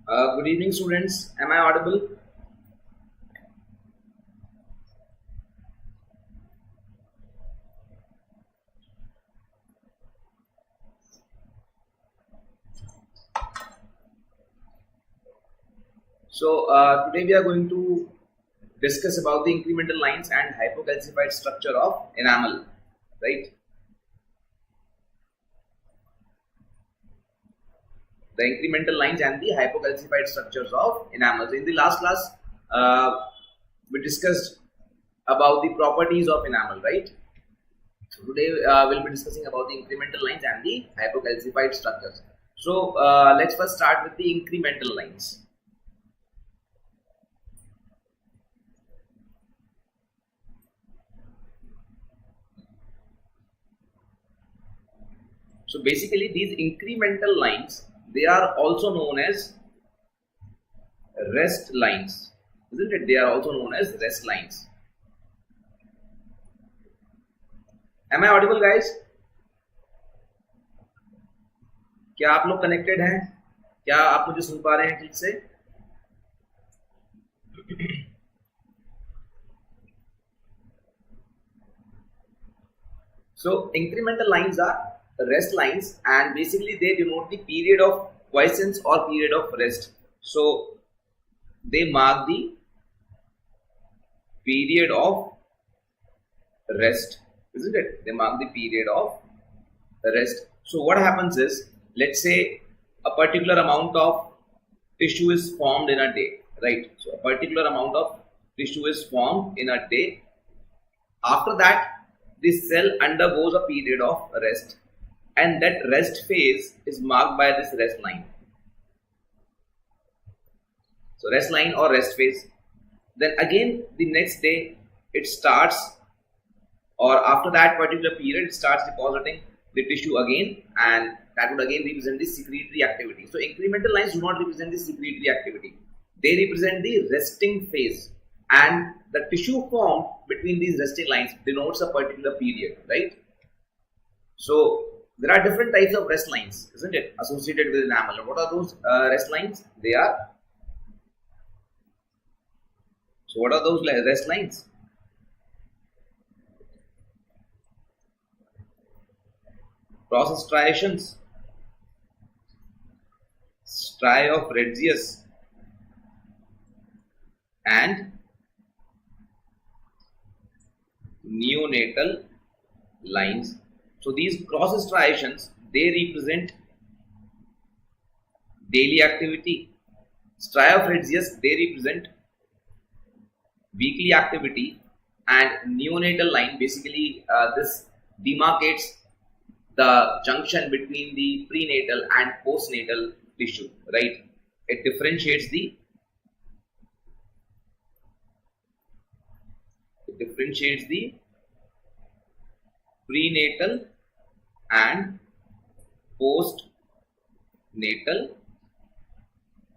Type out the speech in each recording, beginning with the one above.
Good evening, students. Am I audible? Today we are going to discuss about the incremental lines and hypocalcified structure of enamel, right? The incremental lines and the hypocalcified structures of enamel. So in the last class, uh, we discussed about the properties of enamel, right? Today we'll be discussing about the incremental lines and the hypocalcified structures. Let's first start with the incremental lines. So basically these incremental lines, they are also known as rest lines, isn't it? They are also known as rest lines. Am I audible, guys? क्या आप लोग connected हैं? क्या आप मुझे सुन पा रहे हैं ठीक से? So incremental lines are rest lines, and basically they denote the period of quiescence or period of rest. So they mark the period of rest, isn't it? They mark the period of rest. So what happens is, let's say a particular amount of tissue is formed in a day, right? So a particular amount of tissue is formed in a day. After that, this cell undergoes a period of rest, and that rest phase is marked by this rest line. So rest line or rest phase. Then again the next day it starts, or after that particular period it starts depositing the tissue again, and that would again represent the secretory activity. So incremental lines do not represent the secretory activity. They represent the resting phase, and the tissue formed between these resting lines denotes a particular period, right? So there are different types of rest lines, isn't it, associated with enamel. What are those rest lines? They are, so what are those rest lines? Process striations, striae of Radiologist, and neonatal lines. So these cross striations, they represent daily activity. Striae of Radiologist, they represent weekly activity, and neonatal line, basically this demarcates the junction between the prenatal and postnatal tissue, right? It differentiates the prenatal and postnatal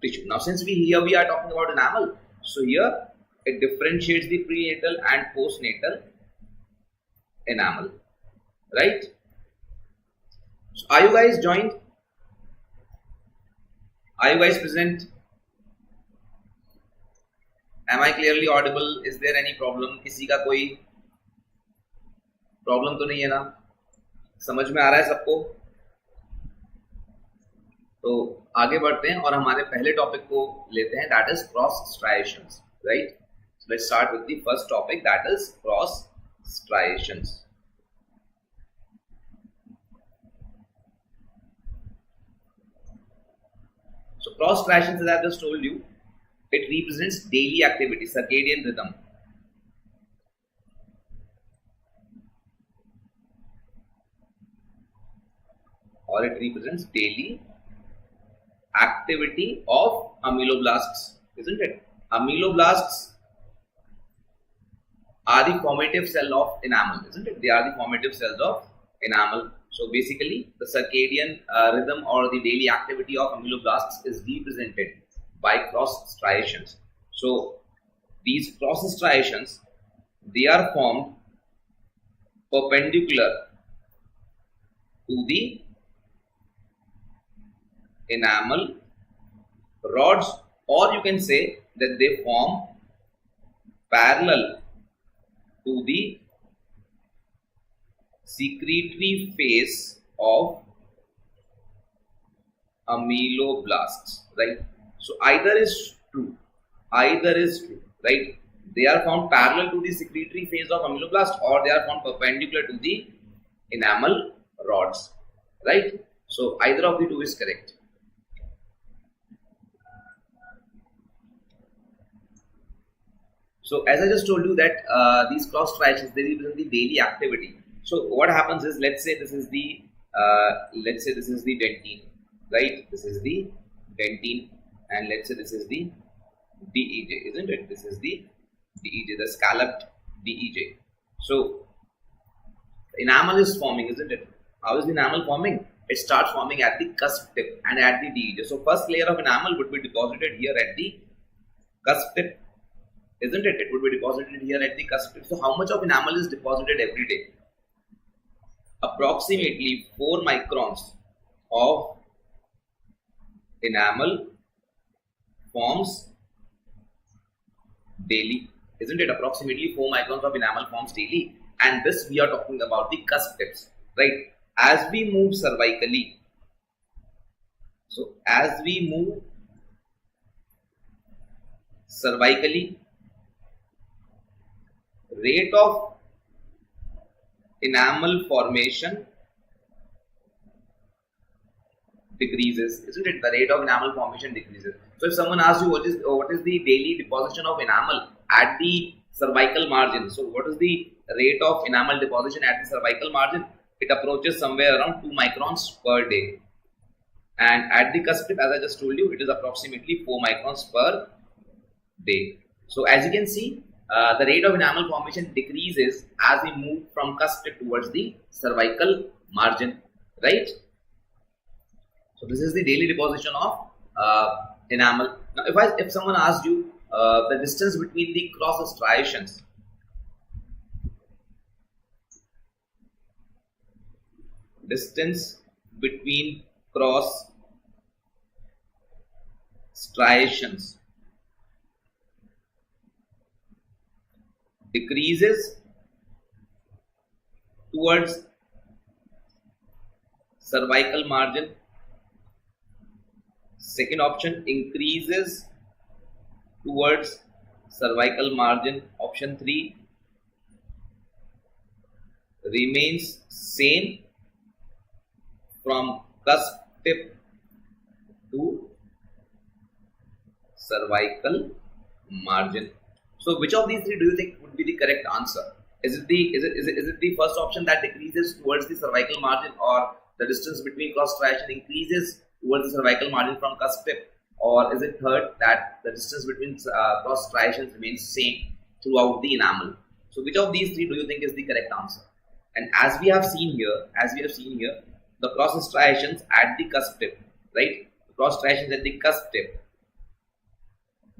tissue. Now since we are talking about enamel, so here it differentiates the prenatal and postnatal enamel, right? So are you guys joined? Are you guys present? Am I clearly audible? Is there any problem? किसी का कोई problem तो नहीं है ना? समझ में आ रहा है सबको? तो आगे बढ़ते हैं और हमारे पहले टॉपिक को लेते हैं, that is cross striations, right? Let's start with the first topic, that is cross striations. So cross striations, as I just told you, it represents daily activity, circadian rhythm. Or it represents daily activity of ameloblasts, isn't it? Ameloblasts are the formative cell of enamel, isn't it? They are the formative cells of enamel. So basically the circadian rhythm or the daily activity of ameloblasts is represented by cross striations. So these cross striations, they are formed perpendicular to the enamel rods, or you can say that they form parallel to the secretory phase of ameloblasts, right? So either is true, right? They are found parallel to the secretory phase of ameloblast, or they are found perpendicular to the enamel rods, right? So either of the two is correct. So as I just told you that these cross striations, they represent the daily activity. So what happens is, let's say this is the dentine, right? This is the dentine, and let's say this is the DEJ, isn't it? This is the DEJ, the scalloped DEJ. So enamel is forming, isn't it? How is the enamel forming? It starts forming at the cusp tip and at the DEJ. So first layer of enamel would be deposited here at the cusp tip, isn't it? It would be deposited here at the cusp tip. So how much of enamel is deposited every day? Approximately 4 microns of enamel forms daily, isn't it? Approximately 4 microns of enamel forms daily, and this we are talking about the cusp tips, right? As we move cervically, so as we move cervically, rate of enamel formation decreases, isn't it? The rate of enamel formation decreases. So if someone asks you what is the daily deposition of enamel at the cervical margin, so what is the rate of enamel deposition at the cervical margin? It approaches somewhere around 2 microns per day, and at the cusp tip, as I just told you, it is approximately 4 microns per day. So as you can see, the rate of enamel formation decreases as we move from cusp tip towards the cervical margin, right? So this is the daily deposition of enamel. Now, if someone asked you the distance between the cross striations, distance between cross striations decreases towards cervical margin. Second option, increases towards cervical margin. Option 3, remains same from cusp tip to cervical margin. So which of these three do you think would be the correct answer? Is it the first option that decreases towards the cervical margin, or the distance between cross striation increases towards the cervical margin from cusp tip, or is it third, that the distance between cross striations remains same throughout the enamel? So which of these three do you think is the correct answer? And as we have seen here, the cross striations at the cusp tip, right? The cross striations at the cusp tip,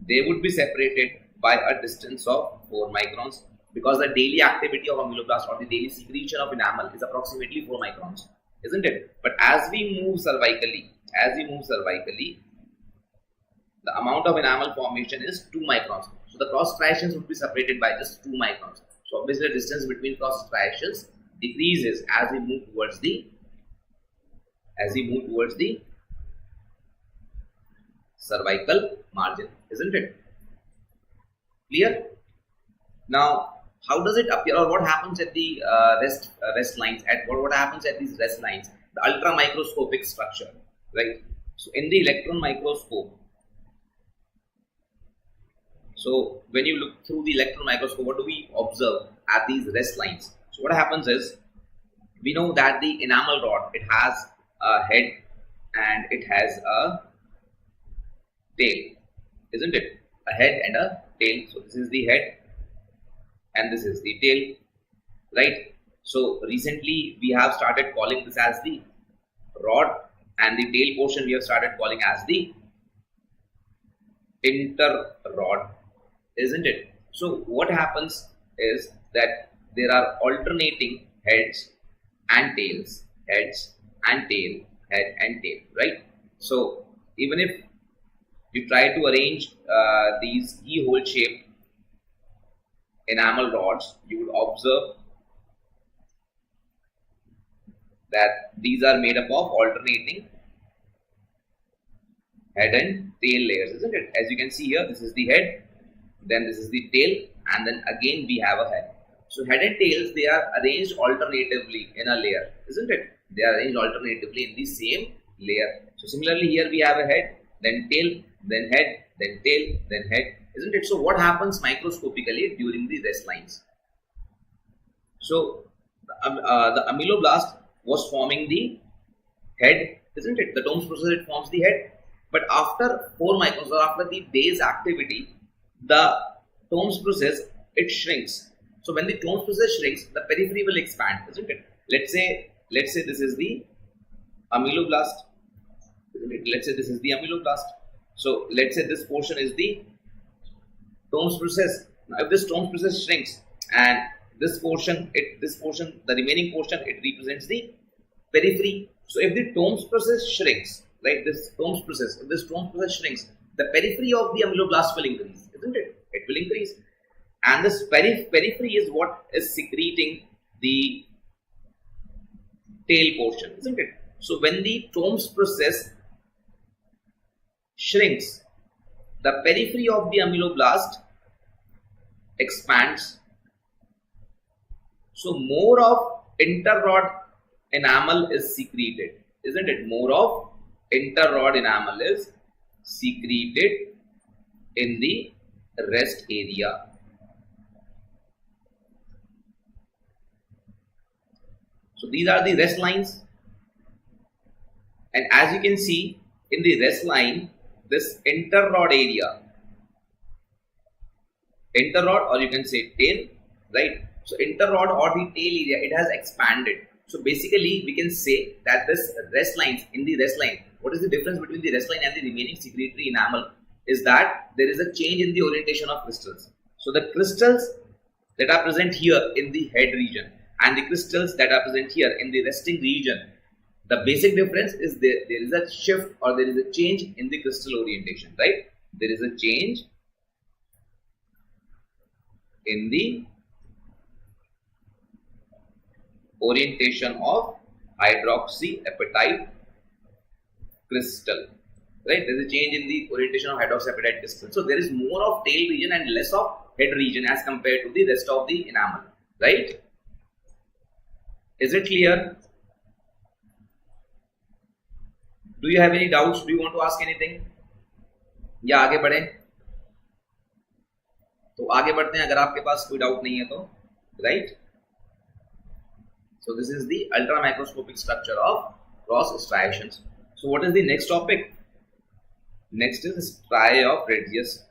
they would be separated by a distance of 4 microns, because the daily activity of ameloblast, or the daily secretion of enamel, is approximately 4 microns, isn't it? But as we move cervically, the amount of enamel formation is 2 microns. So the cross striations would be separated by just 2 microns. So obviously the distance between cross striations decreases as we move towards the cervical margin, isn't it? Clear? Now, how does it appear, or what happens at the rest lines? What happens at these rest lines? The ultra microscopic structure, right? So in the electron microscope, so when you look through the electron microscope, what do we observe at these rest lines? So what happens is, we know that the enamel rod, it has a head and it has a tail, isn't it? A head and a tail. So this is the head and this is the tail, right? So recently we have started calling this as the rod, and the tail portion we have started calling as the interrod, isn't it? So what happens is that there are alternating heads and tails, head and tail, right? So even if you try to arrange these keyhole shaped enamel rods, you would observe that these are made up of alternating head and tail layers, isn't it? As you can see here, this is the head, then this is the tail, and then again we have a head. So head and tails, they are arranged alternatively in a layer, isn't it? They are arranged alternatively in the same layer. So similarly here we have a head, then tail, then head, then tail, then head, isn't it? So what happens microscopically during the rest lines? So the ameloblast was forming the head, isn't it? The Tomes process, it forms the head. But after 4 microns or after the day's activity, the Tomes process, it shrinks. So when the Tomes process shrinks, the periphery will expand, isn't it? Let's say this is the ameloblast. Let's say this is the ameloblast. So let's say this portion is the Tomes process. Now if this Tomes process shrinks and this portion, the remaining portion, it represents the periphery. So if the Tomes process shrinks, right, if this Tomes process shrinks, the periphery of the ameloblast will increase, isn't it? It will increase. And this periphery is what is secreting the tail portion, isn't it? So when the Tomes process shrinks, the periphery of the ameloblast expands. So more of interrod enamel is secreted, isn't it? More of interrod enamel is secreted in the rest area. So these are the rest lines, and as you can see in the rest line, this interrod area, interrod, or you can say tail, right? So interrod or the tail area, it has expanded. So basically we can say that this rest lines, in the rest line, what is the difference between the rest line and the remaining secretory enamel is that there is a change in the orientation of crystals. So the crystals that are present here in the head region and the crystals that are present here in the resting region, the basic difference is there is a shift or there is a change in the crystal orientation, right? There is a change in the orientation of hydroxyapatite crystal, right? There is a change in the orientation of hydroxyapatite crystal. So there is more of tail region and less of head region as compared to the rest of the enamel, right? Is it clear? Do you have any doubts? Do you want to ask anything? या आगे बढ़े? तो आगे बढ़ते हैं अगर आपके पास कोई डाउट नहीं है तो, right? So this is the ultra microscopic structure of cross striations. So what is the next topic? Next is the striae of Radius.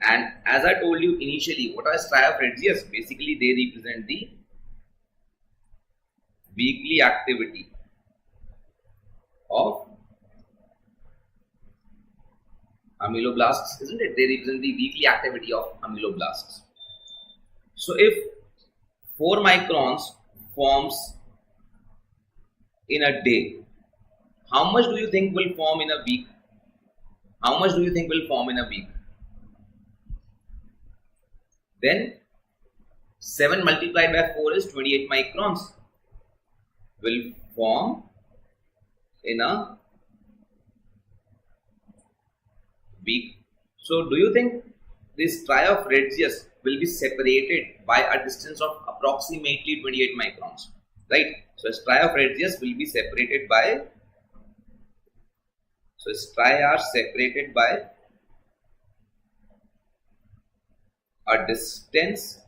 And as I told you initially, what are striae of Radius? Basically they represent the weekly activity of ameloblasts, isn't it? They represent the weekly activity of ameloblasts. So if 4 microns forms in a day, how much do you think will form in a week? How much do you think will form in a week? Then 7 multiplied by 4 is 28 microns will form in a week. So do you think this striae of Radius will be separated by a distance of approximately 28 microns, right? So striae of Radius will be separated by, so striae are separated by a distance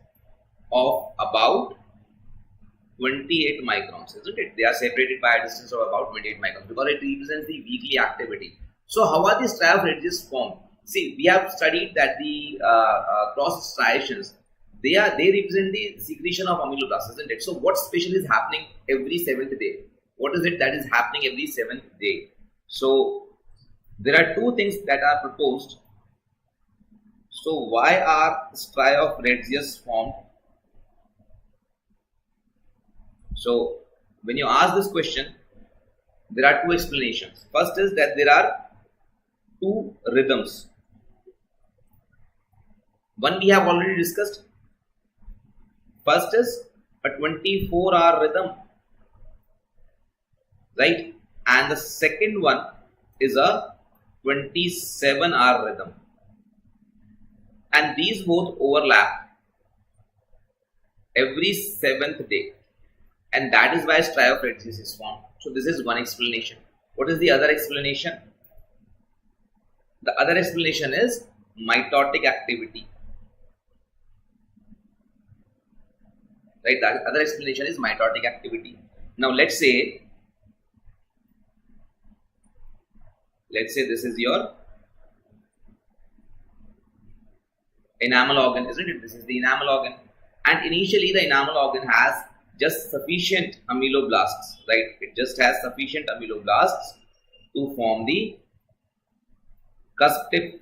of about 28 microns, isn't it? They are separated by a distance of about 28 microns because it represents the weekly activity. So how are these striae of Radius formed? See, we have studied that the cross striations, they represent the secretion of ameloblasts, isn't it? So what special is happening every 7th day? What is it that is happening every 7th day? So there are two things that are proposed. So why are striae of Radius formed? So when you ask this question, there are two explanations. First is that there are two rhythms. One we have already discussed. First is a 24-hour rhythm, right? And the second one is a 27-hour rhythm. And these both overlap every 7th day. And that is why striophragis is formed. So this is one explanation. What is the other explanation? The other explanation is mitotic activity. Right? The other explanation is mitotic activity. Now let's say this is your enamel organ, isn't it? This is the enamel organ. And initially the enamel organ has just sufficient ameloblasts, right? It just has sufficient ameloblasts to form the cusp tip,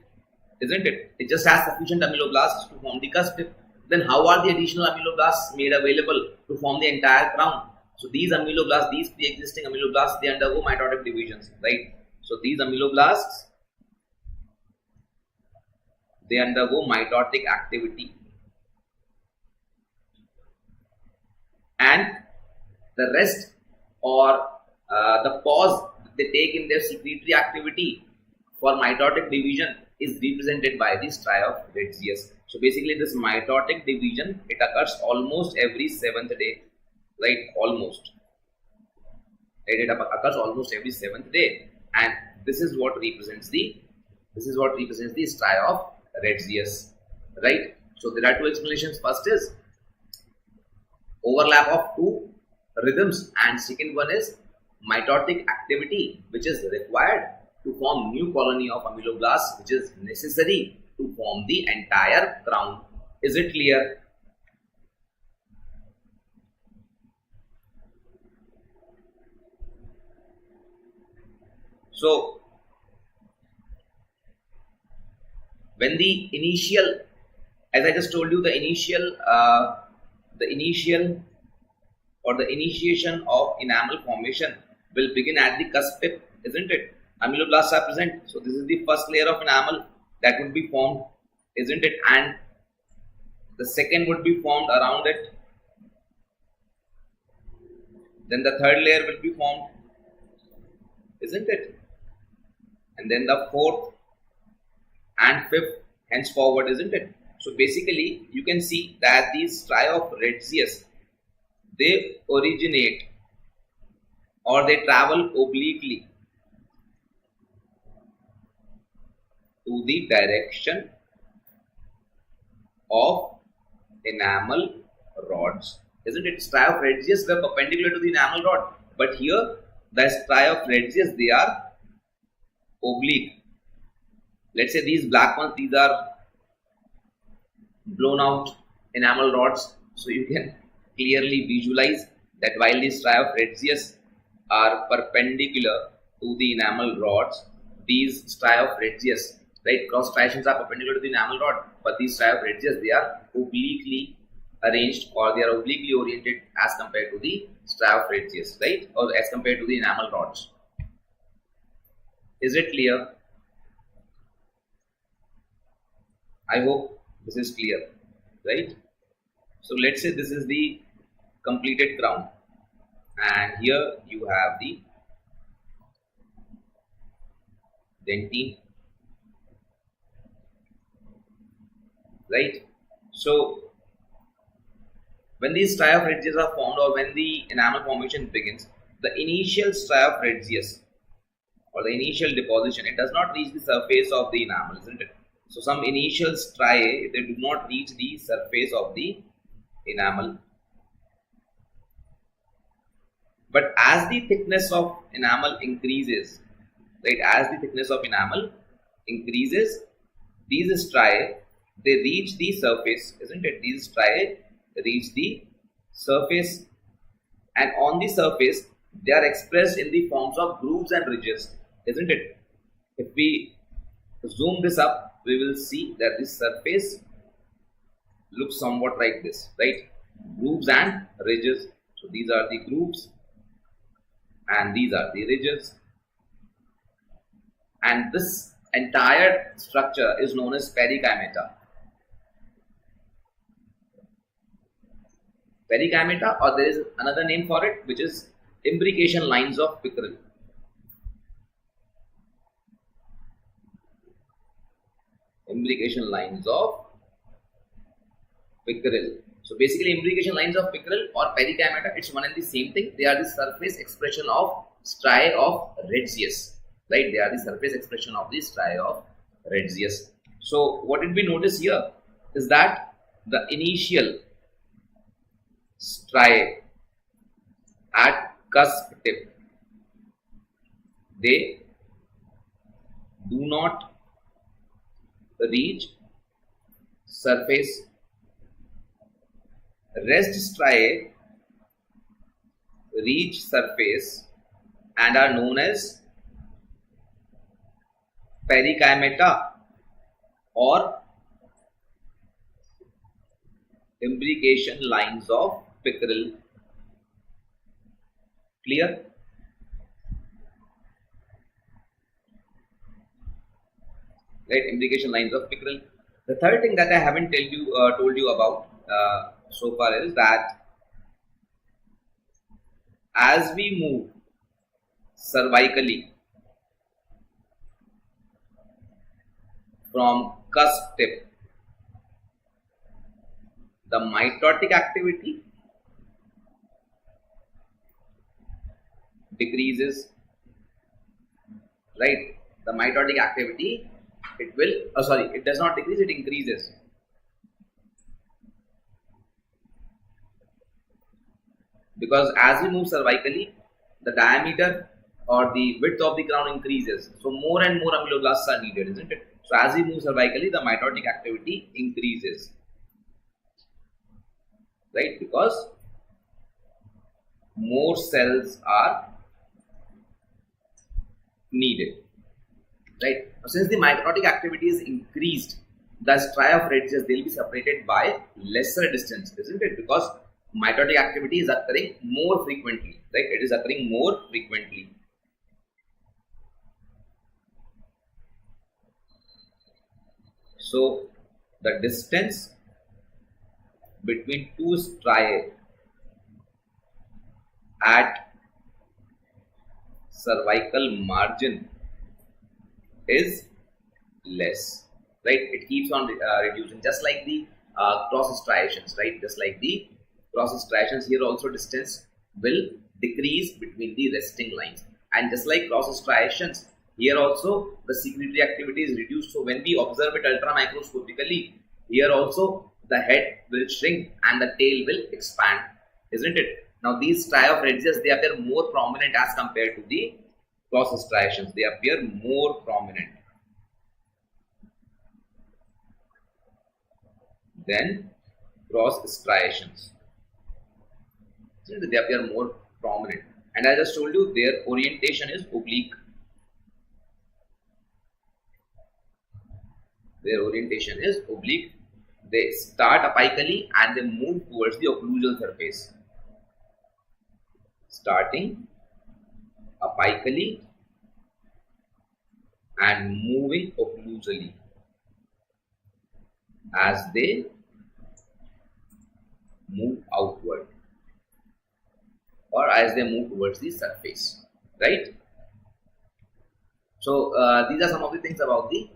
isn't it? It just has sufficient ameloblasts to form the cusp tip. Then how are the additional ameloblasts made available to form the entire crown? So these ameloblasts, these pre-existing ameloblasts, they undergo mitotic divisions, right? So these ameloblasts, they undergo mitotic activity. And the rest, or the pause they take in their secretory activity for mitotic division, is represented by the striophragis. So basically this mitotic division, it occurs almost every 7th day, right? Almost. It occurs almost every 7th day, and this is what represents the striophragis, right? So there are two explanations. First is overlap of two rhythms, and second one is mitotic activity, which is required to form new colony of ameloblasts, which is necessary to form the entire crown. Is it clear? So when the initial, as I just told you, the initiation of enamel formation will begin at the cusp tip, isn't it? Ameloblasts are present. So this is the first layer of enamel that would be formed, isn't it? And the second would be formed around it. Then the third layer will be formed, isn't it? And then the fourth and fifth henceforward, isn't it? So basically you can see that these striophragis, they originate or they travel obliquely to the direction of enamel rods, isn't it? Striophragis were perpendicular to the enamel rod, but here the striophragis, they are oblique. Let's say these black ones, these are blown out enamel rods. So you can clearly visualize that while these striophragis are perpendicular to the enamel rods, these striophragis, right, cross striations are perpendicular to the enamel rod, but these striophragis, they are obliquely arranged, or they are obliquely oriented as compared to the striophragis, right, or as compared to the enamel rods. Is it clear? I hope this is clear, right? So let's say this is the completed crown, and here you have the dentine, right? So when these striophragis are formed, or when the enamel formation begins, the initial striophragis or the initial deposition, it does not reach the surface of the enamel, isn't it? So some initial striae, they do not reach the surface of the enamel. But as the thickness of enamel increases, right, as the thickness of enamel increases, these striae, they reach the surface, isn't it? These striae reach the surface, and on the surface, they are expressed in the forms of grooves and ridges, isn't it? If we zoom this up, we will see that this surface looks somewhat like this, right? Grooves and ridges. So these are the grooves, and these are the ridges, and this entire structure is known as perikymeta. Perikymeta, or there is another name for it, which is imbrication lines of pickerel. Imbrication lines of pickerel. So basically, imbrication lines of pickerel or perikymeta, it's one and the same thing. They are the surface expression of striae of Retzius, right? They are the surface expression of the striae of Retzius. So what did we notice here is that the initial striae at cusp tip, they do not reach surface. Rest striae reach surface and are known as perikymeta or imbrication lines of pickerel. Clear? Right, imbrication lines of pickerel. The third thing that I haven't told you about so far is that as we move cervically from cusp tip, the mitotic activity decreases, right? The mitotic activity, it does not decrease, it increases. Because as we move cervically, the diameter or the width of the crown increases. So more and more ameloblasts are needed, isn't it? So as we move cervically, the mitotic activity increases, right? Because more cells are needed, right? Now, since the mitotic activity is increased, the striae of Retzius, they will be separated by lesser distance, isn't it? Because mitotic activity is occurring more frequently, right? It is occurring more frequently. So the distance between two striae at cervical margin is less, right? It keeps on reducing, just like the cross striations, right? Just like the cross striations, here also distance will decrease between the resting lines, and just like cross striations, here also the secretory activity is reduced. So when we observe it ultra microscopically, here also the head will shrink and the tail will expand, isn't it? Now these striae of Retzius, they appear more prominent as compared to the cross striations. They appear more prominent than cross striations. They appear more prominent, and I just told you their orientation is oblique. Their orientation is oblique. They start apically and they move towards the occlusal surface. Starting apically and moving occlusally as they move outward or as they move towards the surface, right? So these are some of the things about the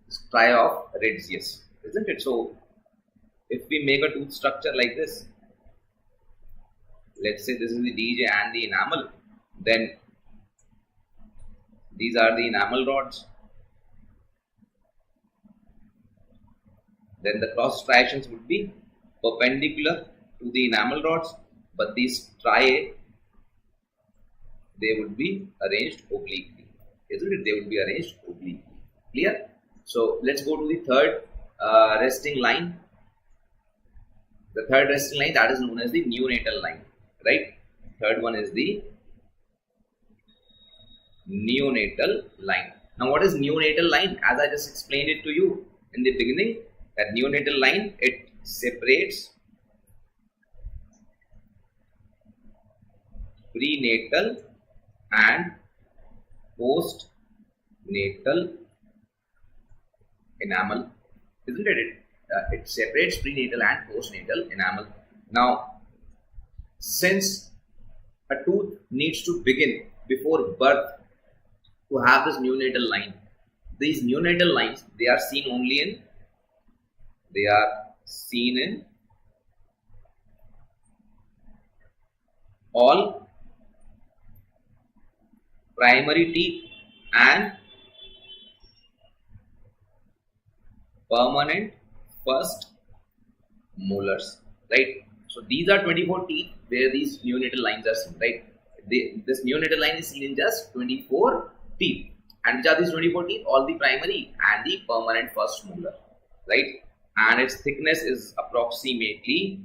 striae of Retzius, isn't it? So if we make a tooth structure like this, let's say this is the DJ and the enamel, then these are the enamel rods, then the cross striations would be perpendicular to the enamel rods, but these striae, they would be arranged obliquely, isn't it? They would be arranged obliquely. Clear? So let's go to the third resting line. The third resting line, that is known as the neonatal line, right? Third one is the neonatal line. Now what is neonatal line? As I just explained it to you in the beginning, that neonatal line, it separates prenatal and postnatal enamel, isn't it? It separates prenatal and postnatal enamel. Now, since a tooth needs to begin before birth to have this neonatal line, these neonatal lines, they are seen in all primary teeth and permanent first molars, right? So these are 24 teeth where these neonatal lines are seen, right? This neonatal line is seen in just 24 teeth. And which are these 24 teeth? All the primary and the permanent first molar, right? And its thickness is approximately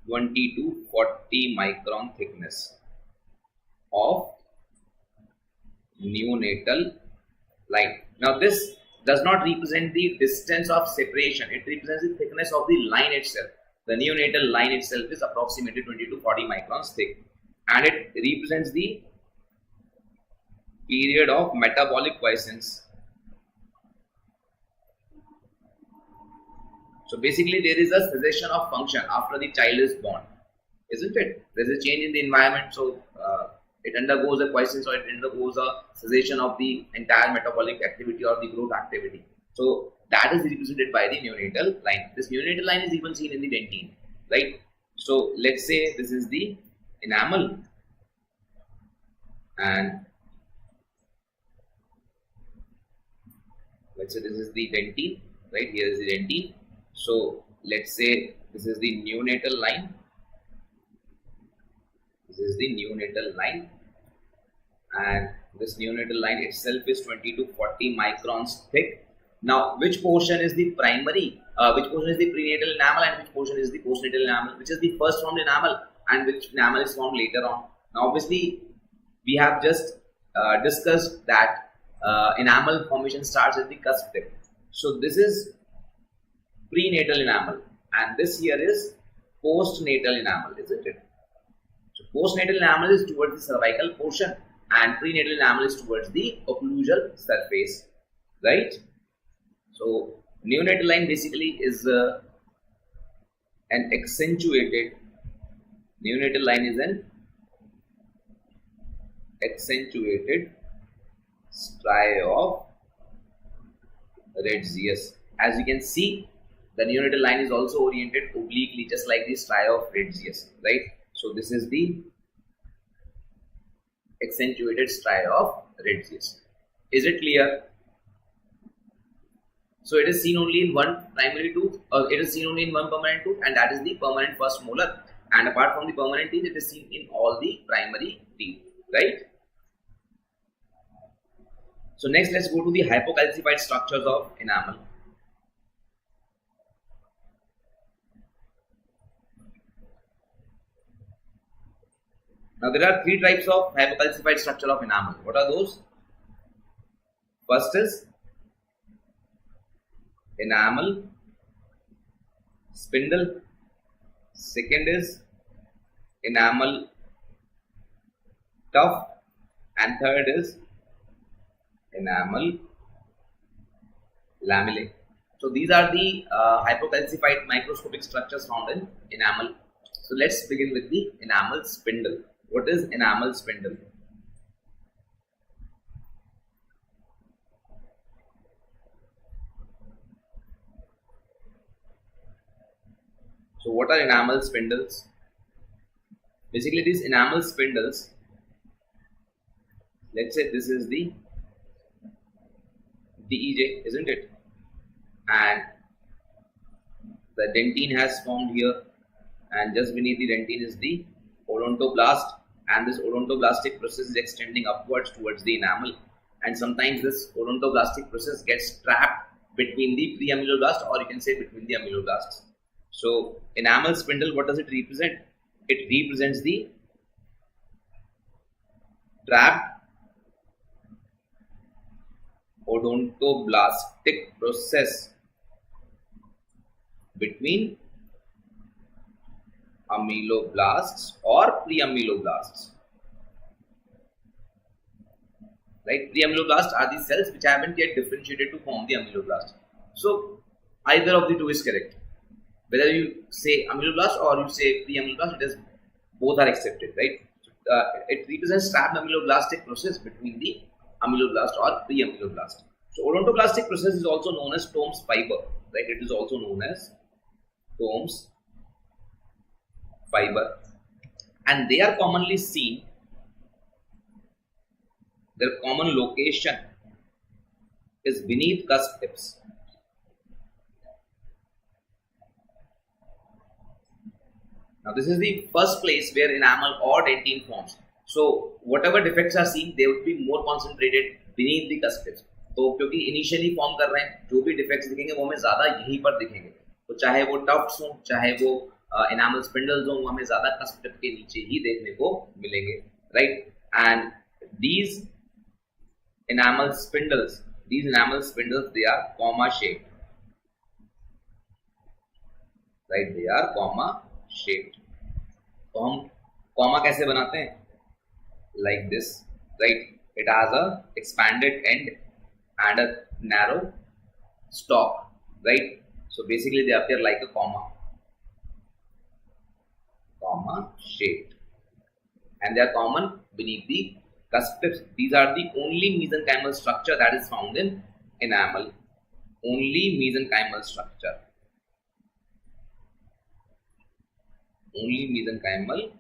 20 to 40 micron thickness of neonatal line. Now this does not represent the distance of separation, it represents the thickness of the line itself. The neonatal line itself is approximately 20 to 40 microns thick, and it represents the period of metabolic quiescence. So basically there is a cessation of function after the child is born, isn't it? There is a change in the environment, so it undergoes a quiescence or it undergoes a cessation of the entire metabolic activity or the growth activity. So that is represented by the neonatal line. This neonatal line is even seen in the dentine, right? So let's say this is the enamel, and let's say this is the dentine, right? Here is the dentine. So let's say this is the neonatal line. This is the neonatal line, and this neonatal line itself is 20 to 40 microns thick. Now, which portion is the primary, which portion is the prenatal enamel, and which portion is the postnatal enamel, which is the first formed enamel and which enamel is formed later on? Now, obviously, we have just discussed that enamel formation starts at the cusp tip. So, this is prenatal enamel, and this here is postnatal enamel, isn't it? So, postnatal enamel is towards the cervical portion, and prenatal enamel is towards the occlusal surface, right? So neonatal line basically is an accentuated striae of Radiologist. As you can see, the neonatal line is also oriented obliquely, just like the striae of Radiologist, right? So this is the accentuated striae of Radiologist. Is it clear? So it is seen only in one primary tooth, or it is seen only in one permanent tooth, and that is the permanent first molar. And apart from the permanent teeth, it is seen in all the primary teeth, right? So next, let's go to the hypocalcified structures of enamel. Now there are three types of hypocalcified structure of enamel. What are those? First is enamel spindle, second is enamel tuft, and third is enamel lamellae. So these are the hypocalcified microscopic structures found in enamel. So let's begin with the enamel spindle. What is enamel spindle? So what are enamel spindles? Basically these enamel spindles, let's say this is the DEJ, isn't it? And the dentine has formed here, and just beneath the dentine is the odontoblast, and this odontoblastic process is extending upwards towards the enamel, and sometimes this odontoblastic process gets trapped between the preameloblast, or you can say between the ameloblasts. So enamel spindle, what does it represent? It represents the trapped odontoblastic process between ameloblasts or preameloblasts. right? The amyloblasts are the cells which haven't yet differentiated to form the amyloblast. So either of the two is correct. Whether you say amyloblast or you say pre-amyloblast, it is both are accepted, right? It represents trapped amyloblastic process between the amyloblast or pre-amyloblast. So odontoblastic process is also known as Tomes fiber, right? It is also known as Tomes fiber, and they are commonly seen. Their common location is beneath cusp tips. Now this is the first place where enamel or dentine forms. So whatever defects are seen, they would be more concentrated beneath the cusp tips. तो क्योंकि initially form कर रहे हैं, जो भी defects दिखेंगे वो हमें ज्यादा यहीं पर दिखेंगे. तो चाहे वो टफ्ट्स हो, चाहे वो एनामल स्पिंडल्स हो, वो हमें ज्यादा कस्प टिप के नीचे ही देखने को मिलेंगे, right? And these enamel spindles, they are comma shaped, right? They are comma shaped. तो हम comma कैसे बनाते हैं? Like this, right? It has a expanded end and a narrow stalk, right? So basically they appear like a comma shaped, and they are common beneath the cusp tips. These are the only mesenchymal structure that is found in enamel. Only mesenchymal structure. Only mesenchymal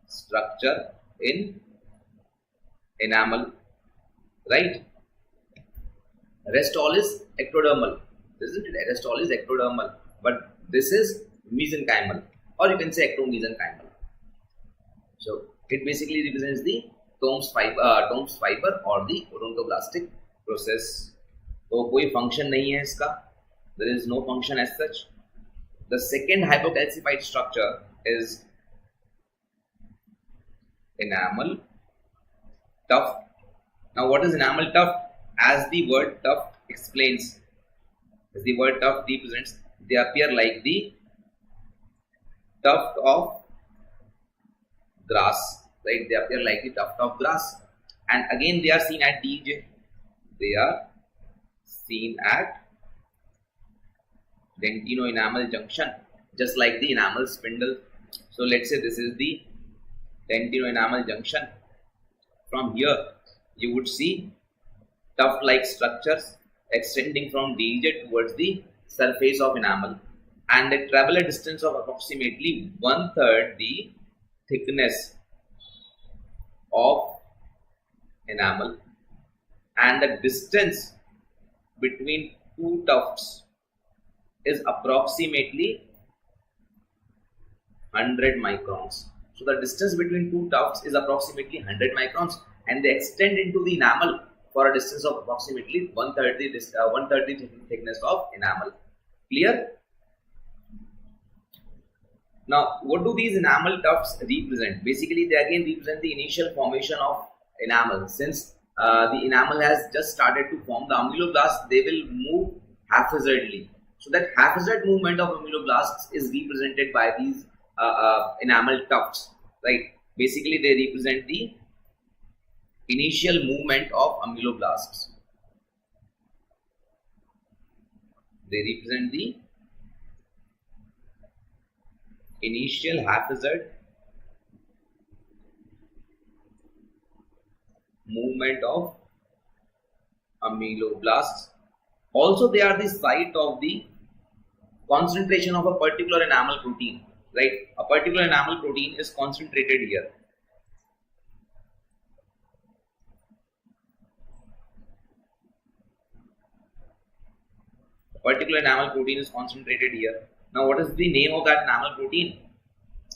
structure in enamel, right? Rest all is ectodermal, isn't it? Rest all is ectodermal, but this is mesenchymal, or you can say ectomesenchymal. So it basically represents the Tomes fiber or the odontoblastic process. तो कोई function नहीं है इसका. There is no function as such. The second hypocalcified structure is enamel tuft. Now what is enamel tuft? As the word tuft explains, as the word tuft represents, they appear like the tuft of grass, right? They appear like the tuft of grass, and again they are seen at DJ. They are seen at dentino-enamel junction, just like the enamel spindle. So let's say this is the dentino-enamel junction. From here you would see tuft-like structures extending from DJ towards the surface of enamel, and they travel a distance of approximately 1/3 the thickness of enamel, and the distance between two tufts is approximately 100 microns. So the distance between two tufts is approximately 100 microns, and they extend into the enamel for a distance of approximately 1/3 the thickness of enamel. Clear? Now, what do these enamel tufts represent? Basically, they again represent the initial formation of enamel. Since the enamel has just started to form, the amyloblasts, they will move haphazardly. So that haphazard movement of amyloblasts is represented by these enamel tufts, right? Basically, they represent the initial movement of amyloblasts. They represent the initial haphazard movement of amyloblasts. Also, they are the site of the concentration of a particular enamel protein, right? A particular enamel protein is concentrated here. A particular enamel protein is concentrated here. Now, what is the name of that enamel protein?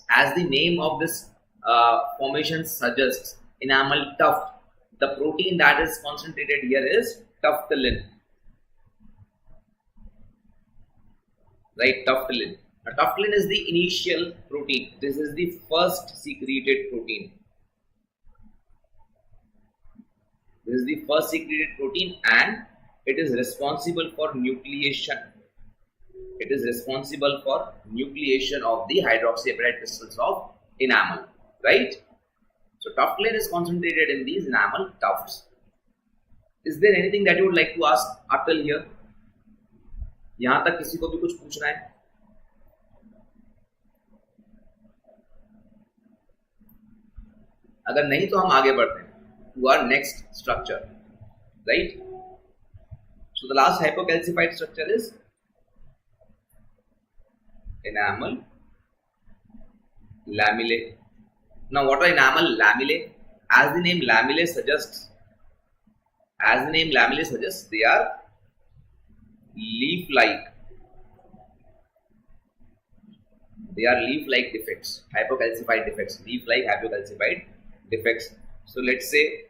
As the name of this formation suggests, enamel tuft, the protein that is concentrated here is tuftilin, right? Tuftilin. Now, tuftilin is the initial protein. This is the first secreted protein. This is the first secreted protein, and it is responsible for nucleation. It is responsible for nucleation of the hydroxyapatite crystals of enamel, right? So tuft layer is concentrated in these enamel tufts. Is there anything that you would like to ask up till here? यहाँ तक किसी को भी कुछ पूछना है? अगर नहीं तो हम आगे बढ़ते हैं to our next structure, right? So the last hypocalcified structure is enamel lamellae. Now what are enamel lamellae? As the name lamellae suggests, they are leaf-like. They are leaf-like defects, hypocalcified defects, leaf-like hypocalcified defects. So let's say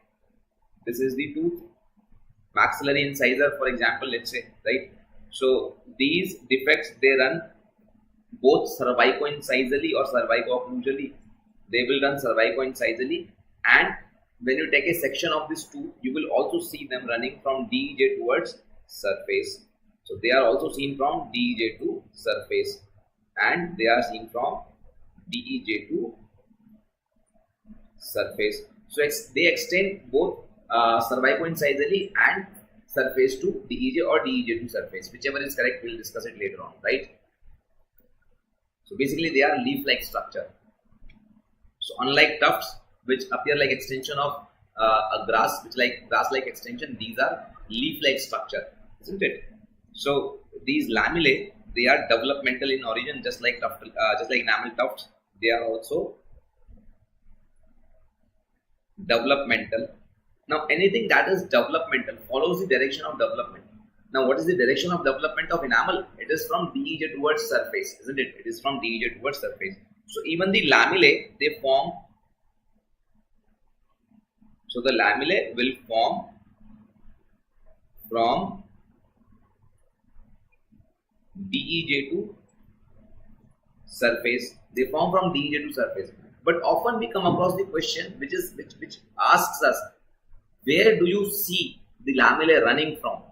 this is the tooth, maxillary incisor, for example, let's say, right? So these defects, they run both cervico-incisally or cervico-occlusally. They will run cervico-incisally, and when you take a section of this tooth, you will also see them running from DEJ towards surface. So they are also seen from DEJ to surface, and they are seen from DEJ to surface. So they extend both cervico-incisally and surface to DEJ or DEJ to surface. Whichever is correct, we'll discuss it later on, right? So basically, they are leaf-like structure. So unlike tufts, which appear like extension of a grass, which like grass-like extension, these are leaf-like structure, isn't it? So these lamellae, they are developmental in origin, just like enamel tufts. They are also developmental. Now anything that is developmental follows the direction of development. Now what is the direction of development of enamel? It is from DEJ towards surface, isn't it? It is from DEJ towards surface. So even the lamellae, they form. So the lamellae will form from DEJ to surface. They form from DEJ to surface. But often we come across the question which asks us, where do you see the lamellae running from?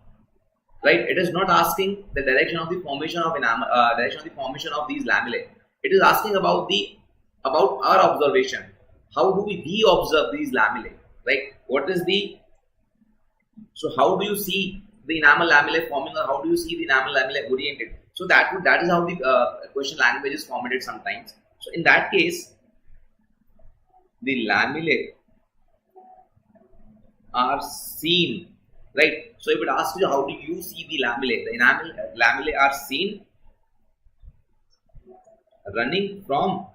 Right? It is not asking the direction of the formation of of these lamellae. It is asking about our observation. How do we observe these lamellae? Right? So how do you see the enamel lamellae forming, or how do you see the enamel lamellae oriented? So that is how the question language is formatted sometimes. So in that case, the lamellae are seen, right? So if it asks you how do you see the lamellae, the lamellae are seen running from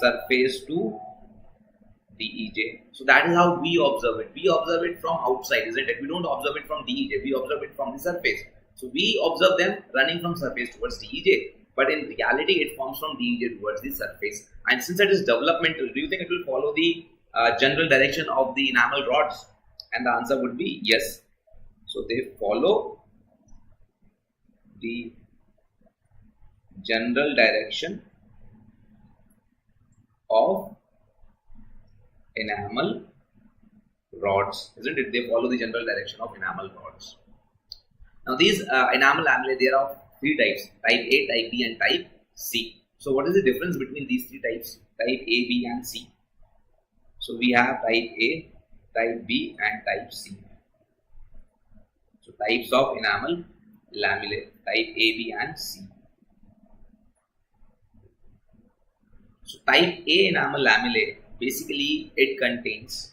surface to DEJ. So that is how we observe it. We observe it from outside, isn't it? We don't observe it from DEJ. We observe it from the surface. So we observe them running from surface towards DEJ. But in reality, it forms from DEJ towards the surface. And since it is developmental, do you think it will follow the general direction of the enamel rods? And the answer would be yes. So they follow the general direction of enamel rods, isn't it? They follow the general direction of enamel rods. Now these enamel lamellae, there are three types: type A, type B, and type C. So what is the difference between these three types? Type A, B, and C. So we have type A, type B, and type C. So types of enamel lamellae: type A, B, and C. So type A enamel lamellae, basically it contains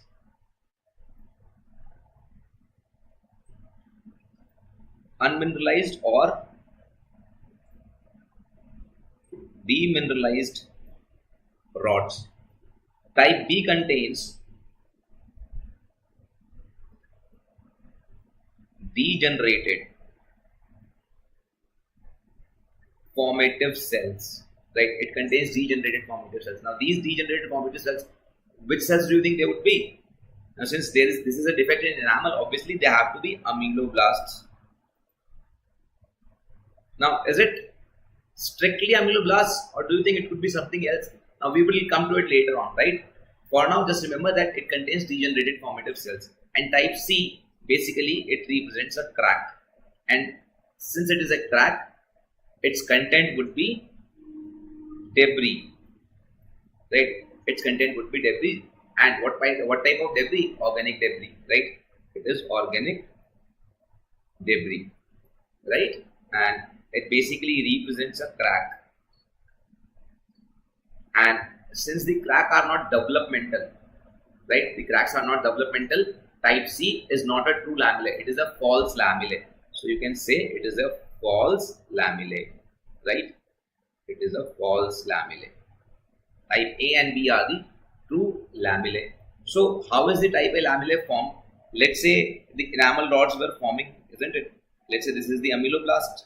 unmineralized or demineralized rods. Type B contains degenerated formative cells. Right? It contains degenerated formative cells. Now these degenerated formative cells, which cells do you think they would be? Now since this is a defect in enamel, obviously they have to be ameloblasts. Now is it strictly ameloblasts, or do you think it could be something else? Now we will come to it later on, right? For now, just remember that it contains degenerated formative cells. And type C, basically it represents a crack. And since it is a crack, its content would be debris, right? its content would be debris. And what type of debris? Organic debris, right? It is organic debris, right? And it basically represents a crack. And since the crack are not developmental, right? The cracks are not developmental. Type C is not a true lamellae. It is a false lamellae. So you can say it is a false lamellae, right? It is a false lamellae. Type A and B are the true lamellae. So how is the type A lamellae formed? Let's say the enamel rods were forming, isn't it? Let's say this is the ameloblast,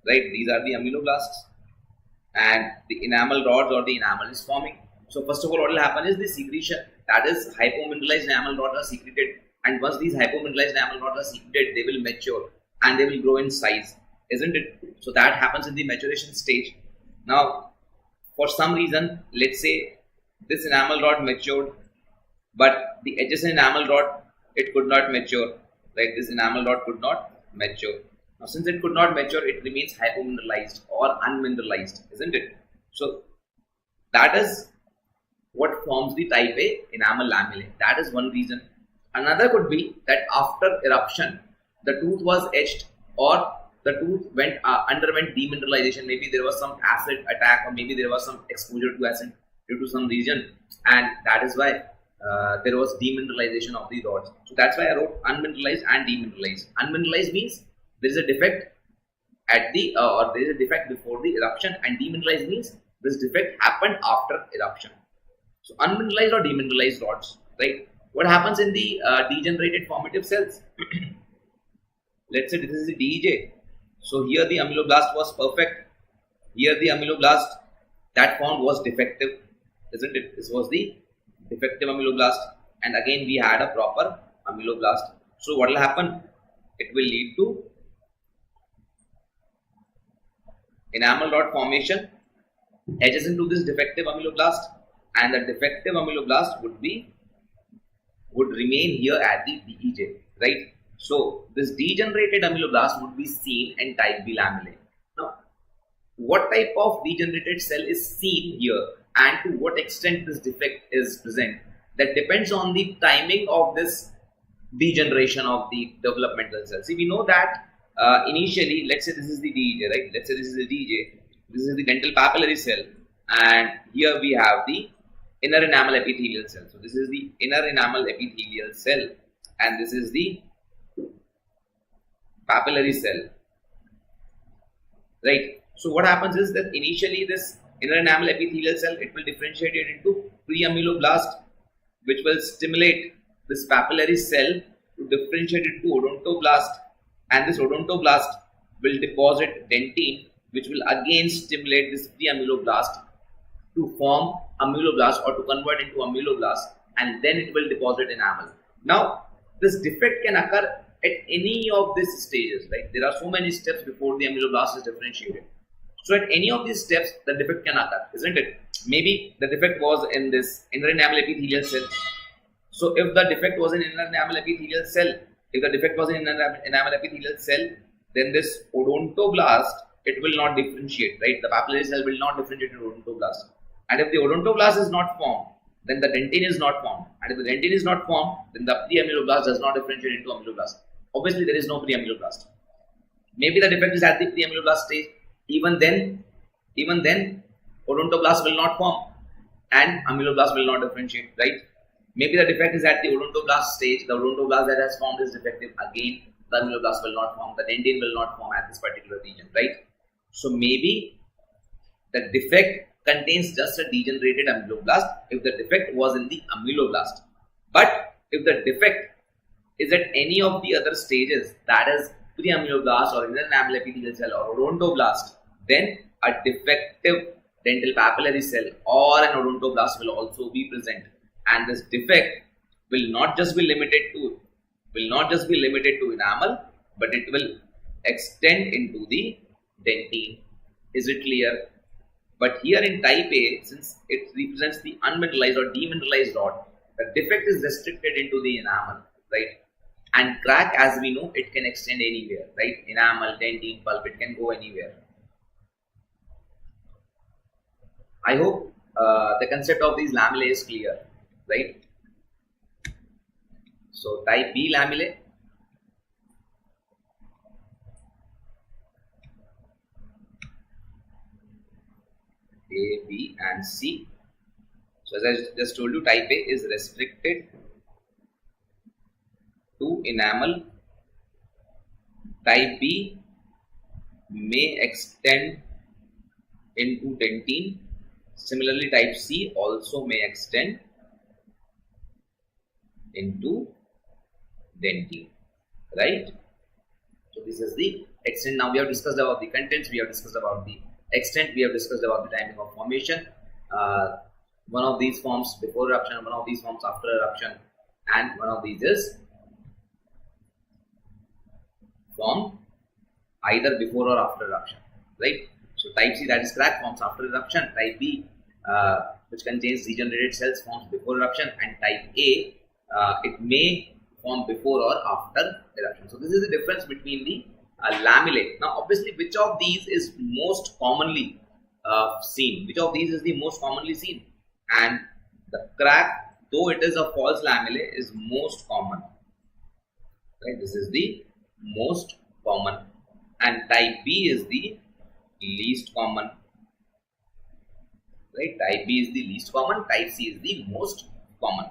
right? These are the ameloblasts, and the enamel rods or the enamel is forming. So first of all, what will happen is the secretion, that is hypomineralized enamel rods are secreted, and once these hypomineralized enamel rods are secreted, they will mature and they will grow in size, isn't it? So that happens in the maturation stage. Now, for some reason, let's say this enamel rod matured, but the adjacent enamel rod, it could not mature, right? This enamel rod could not mature. Now, since it could not mature, it remains hypomineralized or unmineralized, isn't it? So that is what forms the type A enamel lamellae. That is one reason. Another could be that after eruption, the tooth was etched, or the tooth underwent demineralization. Maybe there was some acid attack, or maybe there was some exposure to acid due to some region, and that is why there was demineralization of the rods. So that's why I wrote unmineralized and demineralized. Unmineralized means there is a defect at the or there is a defect before the eruption, and demineralized means this defect happened after eruption. So unmineralized or demineralized rods, right? What happens in the degenerated formative cells? Let's say this is the DEJ. So here the ameloblast was perfect. Here the ameloblast that formed was defective, isn't it? This was the defective ameloblast, and again we had a proper ameloblast. So what will happen? It will lead to enamel rod formation adjacent to this defective ameloblast, and the defective ameloblast would remain here at the DEJ, right? So this degenerated ameloblast would be seen in type B lamellae. Now, what type of degenerated cell is seen here, and to what extent this defect is present, that depends on the timing of this degeneration of the developmental cell. See, we know that initially, let's say this is the DEJ, right? Let's say this is the DEJ. This is the dental papillary cell, and here we have the inner enamel epithelial cell. So this is the inner enamel epithelial cell, and this is the papillary cell, right? So what happens is that initially this inner enamel epithelial cell, it will differentiate it into pre-ameloblast, which will stimulate this papillary cell to differentiate it to odontoblast, and this odontoblast will deposit dentine, which will again stimulate this pre-ameloblast to form ameloblast or to convert into ameloblast, and then it will deposit enamel. Now, this defect can occur at any of these stages, right? There are so many steps before the ameloblast is differentiated. So at any of these steps, the defect can occur, isn't it? Maybe the defect was in this inner enamel epithelial cell. So if the defect was in inner enamel epithelial cell, then this odontoblast, it will not differentiate, right? The papillary cell will not differentiate into odontoblast. And if the odontoblast is not formed, then the dentine is not formed. And if the dentine is not formed, then the pre-ameloblast does not differentiate into ameloblast. Obviously, there is no pre-ameloblast. Maybe the defect is at the pre-ameloblast stage. Even then, odontoblast will not form and ameloblast will not differentiate, right? Maybe the defect is at the odontoblast stage. The odontoblast that has formed is defective. Again, the ameloblast will not form. The dentine will not form at this particular region, right? So maybe the defect contains just a degenerated ameloblast if the defect was in the ameloblast. But if the defect is at any of the other stages, that is pre-ameloblast or inner enamel epithelial cell or odontoblast, then a defective dental papillary cell or an odontoblast will also be present, and this defect will not just be limited to enamel, but it will extend into the dentine. Is it clear? But here in type A, since it represents the unmineralized or demineralized rod, the defect is restricted into the enamel, right? And crack, as we know, it can extend anywhere, right? Enamel, dentine, pulp, it can go anywhere. I hope the concept of these lamellae is clear, right? So type B lamellae, A, B and C. So as I just told you, type A is restricted to enamel. Type B may extend into dentine. Similarly, type C also may extend into dentine, right? So this is the extent. Now we have discussed about the contents, we have discussed about the extent, we have discussed about the timing of formation. One of these forms before eruption, one of these forms after eruption, and one of these is formed either before or after eruption, right? So type C, that is crack, forms after eruption. Type B, which contains regenerated cells, forms before eruption, and type A, it may form before or after eruption. So this is the difference between the lamellae. Now obviously, which of these is most commonly seen? Which of these is the most commonly seen? And the crack, though it is a false lamellae, is most common, right? This is the most common, and type B is the least common, right? Type B is the least common, type C is the most common,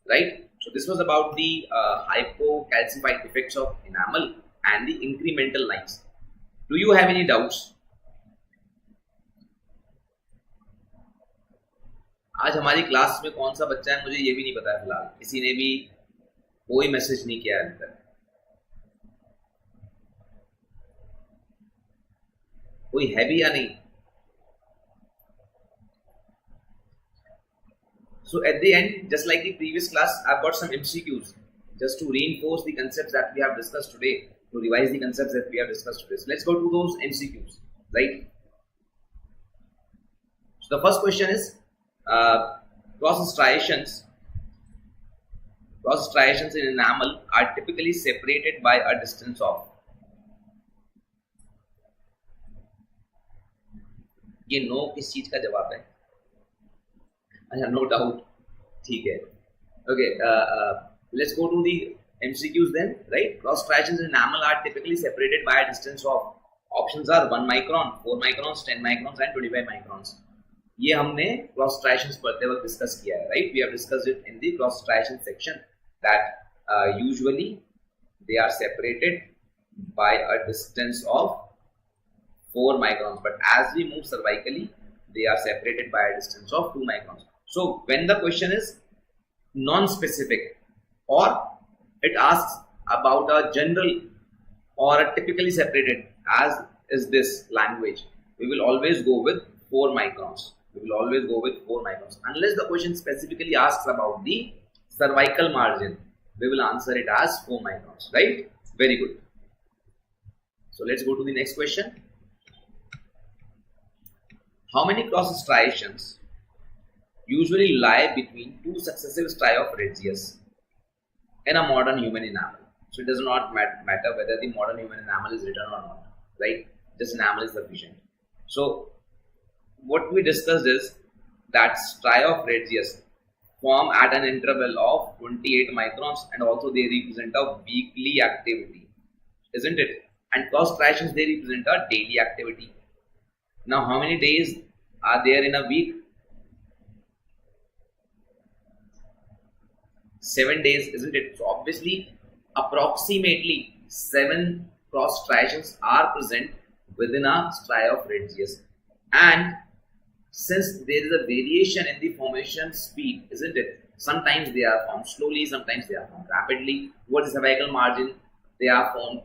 right? So this was about the hypocalcified defects of enamel and the incremental lines. Do you have any doubts? आज हमारी class में कौन सा बच्चा है मुझे ये भी नहीं पता है फिलहाल, किसी ने भी कोई मैसेज नहीं किया अभी तक, कोई है भी या नहीं? So at the end, just like the previous class, I've got some MCQs just to reinforce the concepts that we have discussed today, to revise the concepts that we have discussed today. So let's go to those MCQs, right? So the first question is, cross striations in enamel are typically separated by a distance of, ये no किस चीज का जवाब है? अच्छा, no doubt, ठीक है. Okay, let's go to the MCQs then, right? Cross striations in enamel are typically separated by a distance of, options are 1 micron, 4 microns, 10 microns and 25 microns. ये हमने cross striations पढ़ते वक्त डिस्कस किया है, right? We have discussed it in the cross striation section that usually they are separated by a distance of 4 microns, but as we move cervically, they are separated by a distance of 2 microns. So when the question is non-specific or it asks about a general or a typically separated, as is this language, we will always go with 4 microns. We will always go with 4 microns. Unless the question specifically asks about the cervical margin, we will answer it as 4 microns, right? Very good. So let's go to the next question. How many cross striations usually lie between two successive striae of radius in a modern human enamel? So it does not matter whether the modern human enamel is written or not, right? Just enamel is sufficient. So what we discussed is that striae of radius form at an interval of 28 microns and also they represent a weekly activity, isn't it? And cross striations, they represent a daily activity. Now how many days are there in a week? 7 days, isn't it? So obviously approximately 7 cross striations are present within a striae of radius, and since there is a variation in the formation speed, isn't it? Sometimes they are formed slowly, sometimes they are formed rapidly. Towards the cervical margin, they are formed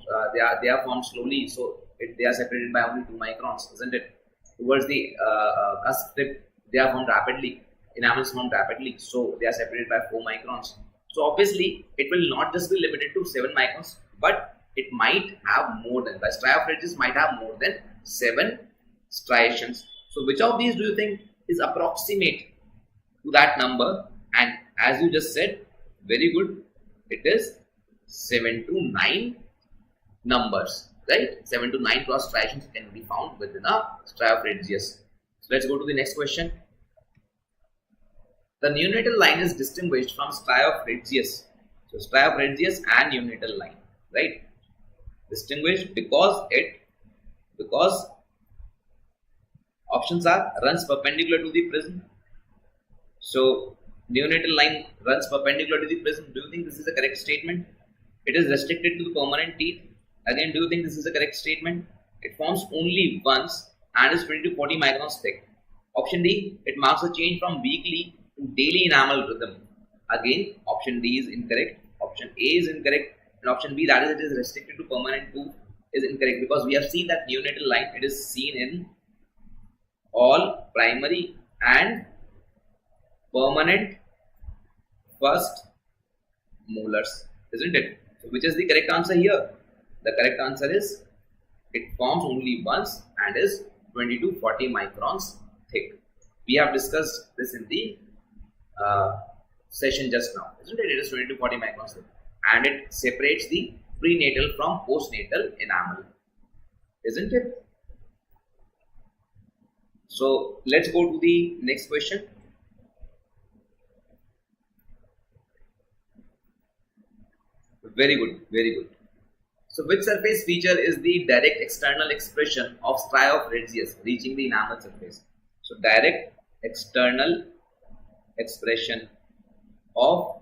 formed slowly, so they are separated by only 2 microns, isn't it? Towards the cusp tip, they are formed rapidly. Enamel is formed rapidly, so they are separated by 4 microns. So obviously, it will not just be limited to 7 microns, but it might have more than, the striae of radius might have more than 7 striations. So which of these do you think is approximate to that number? And as you just said, very good, it is 7 to 9 numbers, right? 7 to 9 cross striations can be found within a striae of radius. So let's go to the next question. The neonatal line is distinguished from striae of Regius. So striae of Regius and neonatal line, right? Distinguished because options are runs perpendicular to the prism. So neonatal line runs perpendicular to the prism. Do you think this is a correct statement? It is restricted to the permanent teeth. Again, do you think this is a correct statement? It forms only once and is 20 to 40 microns thick. Option D, it marks a change from weekly to daily enamel rhythm. Again, option D is incorrect. Option A is incorrect. And option B, that is it is restricted to permanent tooth, is incorrect, because we have seen that neonatal line, it is seen in all primary and permanent first molars, isn't it? So which is the correct answer here? The correct answer is it forms only once and is 20 to 40 microns thick. We have discussed this in the session just now, isn't it? It is 20 to 40 microns thick, and it separates the prenatal from postnatal enamel, isn't it? So let's go to the next question. Very good, very good. So which surface feature is the direct external expression of striae of Regius reaching the enamel surface? So direct external expression of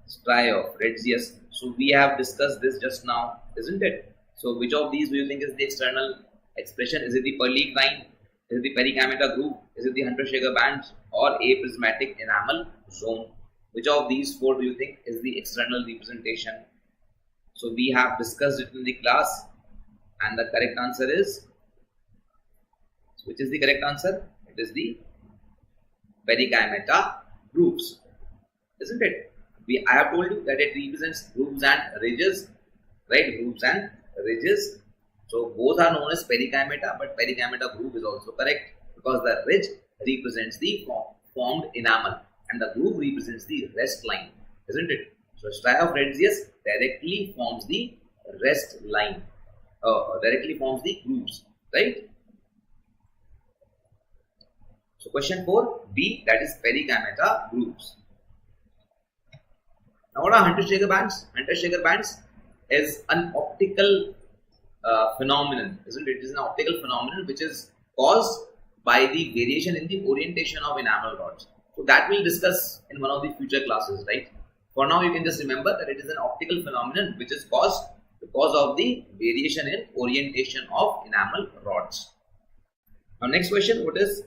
striae of Regius. So we have discussed this just now, isn't it? So which of these do you think is the external expression? Is it the pearly crine? Is it the perigameta groove? Is it the Hunter-Shaker bands or a prismatic enamel zone? Which of these four do you think is the external representation? So we have discussed it in the class, and the correct answer is, which is the correct answer? It is the perigameta grooves, isn't it? I have told you that it represents grooves and ridges, right? Grooves and ridges. So both are known as perigameta, but perigameta groove is also correct because the ridge represents the formed enamel and the groove represents the rest line, isn't it? So striae of Regius directly forms the rest line, directly forms the grooves, right? So question 4, B, that is perigameta grooves. Now what are Hunter-Shaker bands? Hunter-Shaker bands is an optical phenomenon, isn't it? It is an optical phenomenon which is caused by the variation in the orientation of enamel rods. So that we'll discuss in one of the future classes, right? For now, you can just remember that it is an optical phenomenon which is caused because of the variation in orientation of enamel rods. Now, next question: what is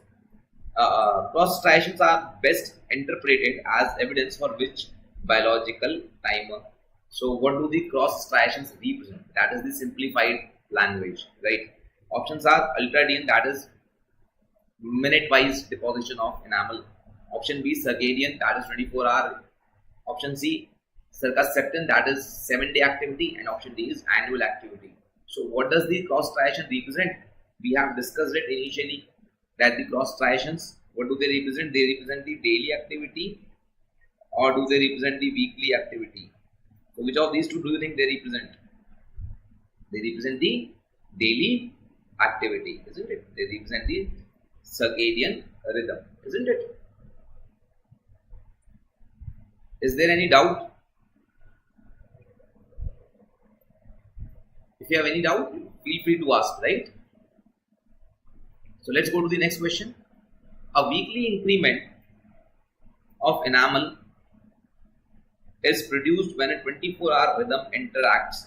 cross striations are best interpreted as evidence for which biological timer? So, what do the cross striations represent? That is the simplified language, right? Options are ultradian, that is minute-wise deposition of enamel. Option B, circadian, that is 24-hour. Option C, circumseptan, that is 7-day activity, and option D is annual activity. So what does the cross striation represent? We have discussed it initially that the cross striations, what do they represent? They represent the daily activity, or do they represent the weekly activity? So which of these two do you think they represent? They represent the daily activity, isn't it? They represent the circadian rhythm, isn't it? Is there any doubt? If you have any doubt, feel free to ask, right? So let's go to the next question. A weekly increment of enamel is produced when a 24-hour rhythm interacts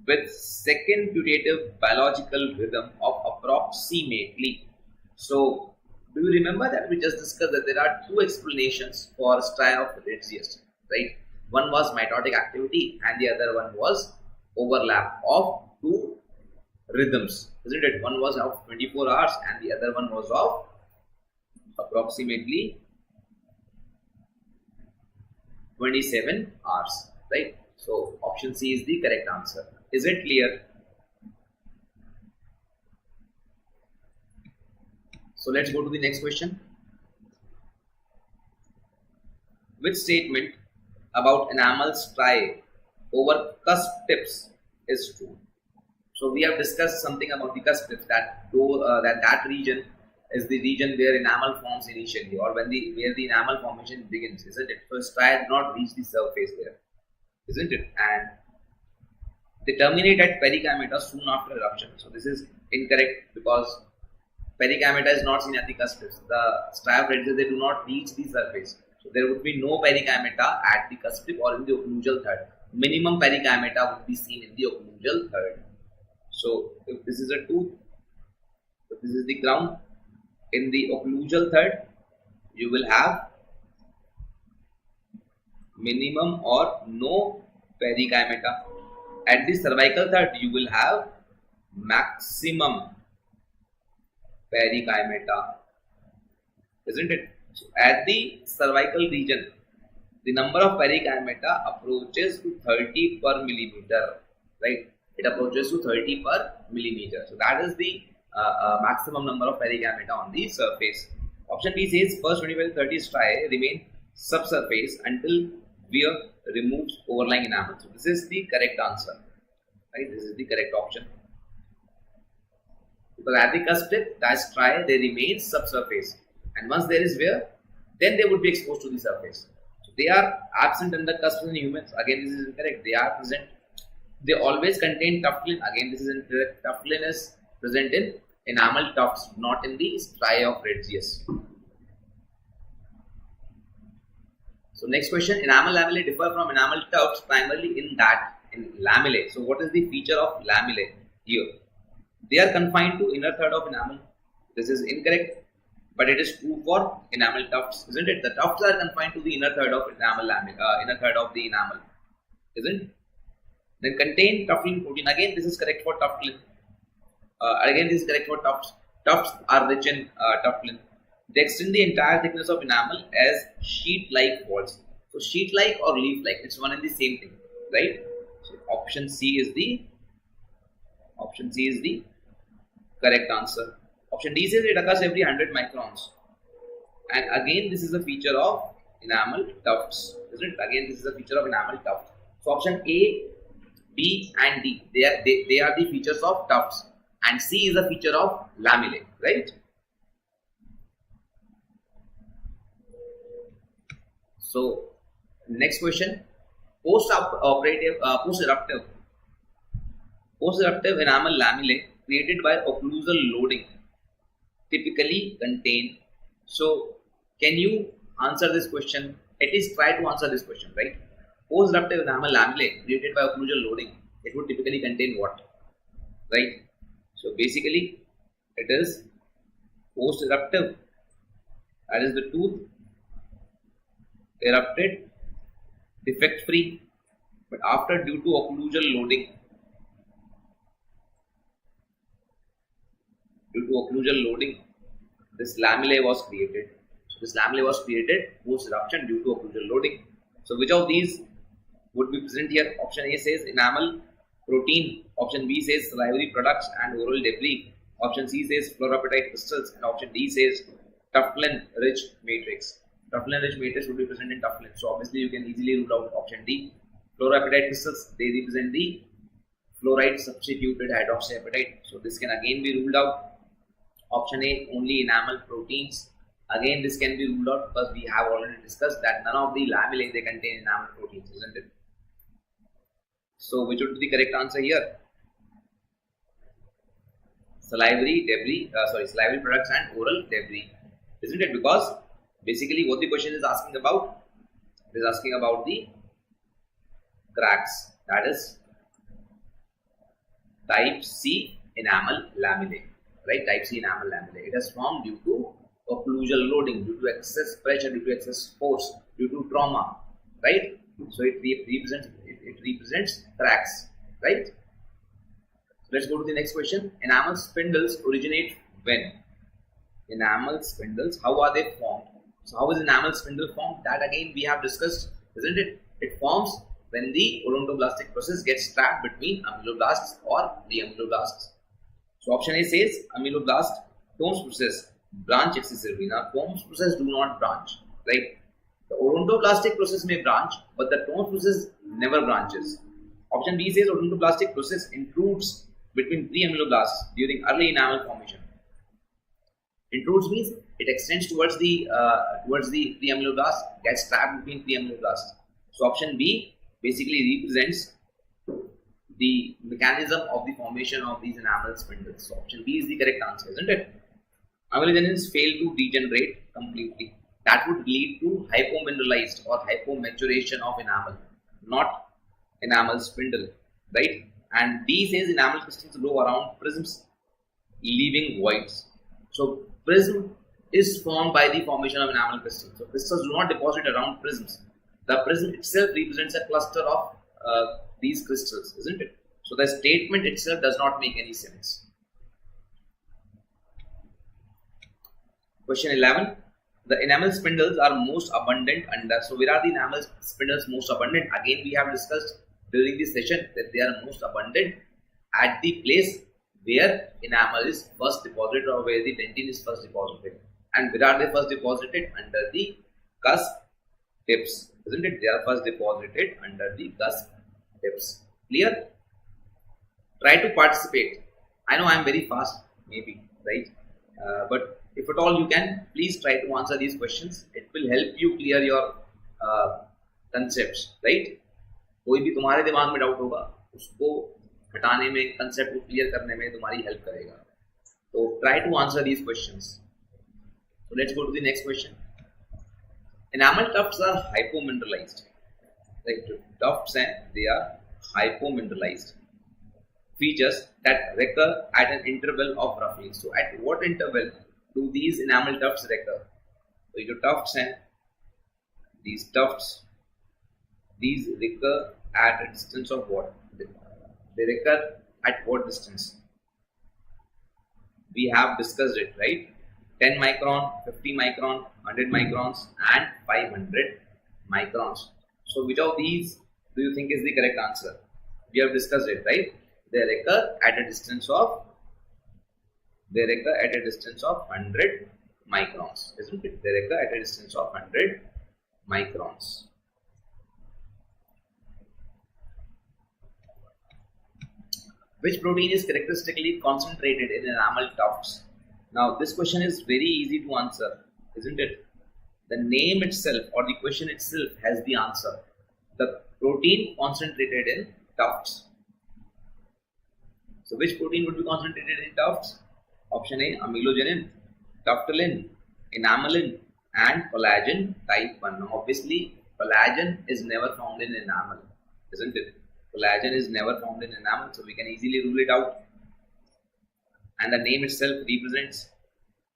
with second putative biological rhythm of approximately. So do you remember that we just discussed that there are two explanations for striae of Regius, right? One was mitotic activity and the other one was overlap of two rhythms, isn't it? One was of 24 hours and the other one was of approximately 27 hours, right? So option C is the correct answer. Is it clear? So let's go to the next question. Which statement about enamel striae over cusp tips is true? So we have discussed something about the cusp tips, that that region is the region where enamel forms initially, or where the enamel formation begins, isn't it? So stria do not reach the surface there, isn't it? And they terminate at perigameta soon after eruption. So this is incorrect because perigameta is not seen at the cusp. The stria of Radiologist, they do not reach the surface. So there would be no perigameta at the cusp or in the occlusal third. Minimum perigameta would be seen in the occlusal third. So if this is a tooth, if this is the crown, in the occlusal third, you will have minimum or no perigameta. At the cervical third, you will have maximum perigameta, isn't it? So at the cervical region, the number of perigameta approaches to 30 per millimeter, right? It approaches to 30 per millimeter. So that is the maximum number of perigameta on the surface. Option B says first 25 to 30 striae remain subsurface until wear removes overlying enamel. So this is the correct answer, right? This is the correct option. Because at the cusp tip, the striae, they remain subsurface, and once there is wear, then they would be exposed to the surface. So they are absent in the cusp in humans. Again, this is incorrect. They are present. They always contain tuftlin. Again, this is incorrect. Tuftlin is present in enamel tufts, not in the striae of Radiologist. So next question, enamel lamellae differ from enamel tufts primarily in lamellae. So what is the feature of lamellae here? They are confined to inner third of enamel. This is incorrect, but it is true for enamel tufts, isn't it? The tufts are confined to the inner third of enamel inner third of the enamel, isn't it? Then contain tuftlin protein. Again, this is correct for tuftlin. Again, this is correct for tufts. Tufts are rich in tuftlin. They extend the entire thickness of enamel as sheet-like walls. So sheet-like or leaf-like, it's one and the same thing, right? So option C is the correct answer. Option D says it occurs every 100 microns. And again, this is a feature of enamel tufts, isn't it? Again, this is a feature of enamel tufts. So option A, B and D, they are the features of tufts, and C is a feature of lamellae, right? So next question, post-eruptive enamel lamellae created by occlusal loading typically contain. So can you answer this question? At least try to answer this question, right? Post-eruptive enamel lamellae created by occlusal loading, it would typically contain what, right? So basically it is post-eruptive, that is the tooth erupted defect free, but after due to occlusal loading, this lamellae was created. So this lamellae was created post eruption due to occlusal loading. So which of these would be present here? Option A says enamel protein, option B says salivary products and oral debris, option C says fluorapatite crystals, and option D says tuftlin rich matrix. Tuftlin rich matrix would be present in tuftlin. So obviously you can easily rule out option D. Fluorapatite crystals, they represent the fluoride substituted hydroxyapatite. So this can again be ruled out. Option A, only enamel proteins. Again, this can be ruled out because we have already discussed that none of the lamellae, they contain enamel proteins, isn't it? So which would be the correct answer here? Salivary products and oral debris, isn't it? Because basically what the question is asking about, it is asking about the cracks, that is type C enamel lamellae, right? Type C enamel lamellae. It has formed due to occlusal loading, due to excess pressure, due to excess force, due to trauma, right? So it represents cracks, right? Let's go to the next question. Enamel spindles originate when? Enamel spindles, how are they formed? So how is enamel spindle formed? That again we have discussed, isn't it? It forms when the odontoblastic process gets trapped between ameloblasts or preameloblasts. So option A says ameloblast Tomes process branch excessively. Now Tomes process do not branch, right? The odontoblastic process may branch, but the Tomes process never branches. Option B says odontoblastic process intrudes between preameloblasts during early enamel formation. Intrudes means it extends towards the pre-amyloblast, gets trapped between pre-amyloblast. So option B basically represents the mechanism of the formation of these enamel spindles. So option B is the correct answer, isn't it? Amelogenins fail to degenerate completely. That would lead to hypomineralized or hypomaturation of enamel, not enamel spindle, right? And D says enamel crystals grow around prisms, leaving voids. So prism is formed by the formation of enamel crystals. So crystals do not deposit around prisms. The prism itself represents a cluster of these crystals, isn't it? So the statement itself does not make any sense. Question 11. The enamel spindles are most abundant under. So where are the enamel spindles most abundant? Again, we have discussed during this session that they are most abundant at the place where enamel is first deposited or where the dentin is first deposited. And where are they first deposited? Under the cusp tips, isn't it? They are first deposited under the cusp tips. Clear? Try to participate. I know I am very fast, maybe, right? But if at all you can, please try to answer these questions. It will help you clear your concepts, right? कोई भी तुम्हारे दिमाग में doubt होगा उसको हटाने में, concept को क्लियर करने में तुम्हारी हेल्प करेगा. तो try to answer these questions. So let's go to the next question. Enamel tufts are hypomineralized. Like tufts, and they are hypomineralized features that recur at an interval of roughly. So at what interval do these enamel tufts recur? So your tufts and these tufts, these recur at a distance of what? They recur at what distance? We have discussed it, right? 10 micron, 50 micron, 100 microns and 500 microns. So which of these do you think is the correct answer? We have discussed it, right? They recur at a distance of 100 microns, isn't it? They recur at a distance of 100 microns. Which protein is characteristically concentrated in enamel tufts? Now this question is very easy to answer, isn't it? The name itself or the question itself has the answer. The protein concentrated in tufts. So which protein would be concentrated in tufts? Option A, amelogenin, tuftilin, enamelin and collagen type 1. Now obviously collagen is never found in enamel, isn't it? Collagen is never found in enamel, so we can easily rule it out. And the name itself represents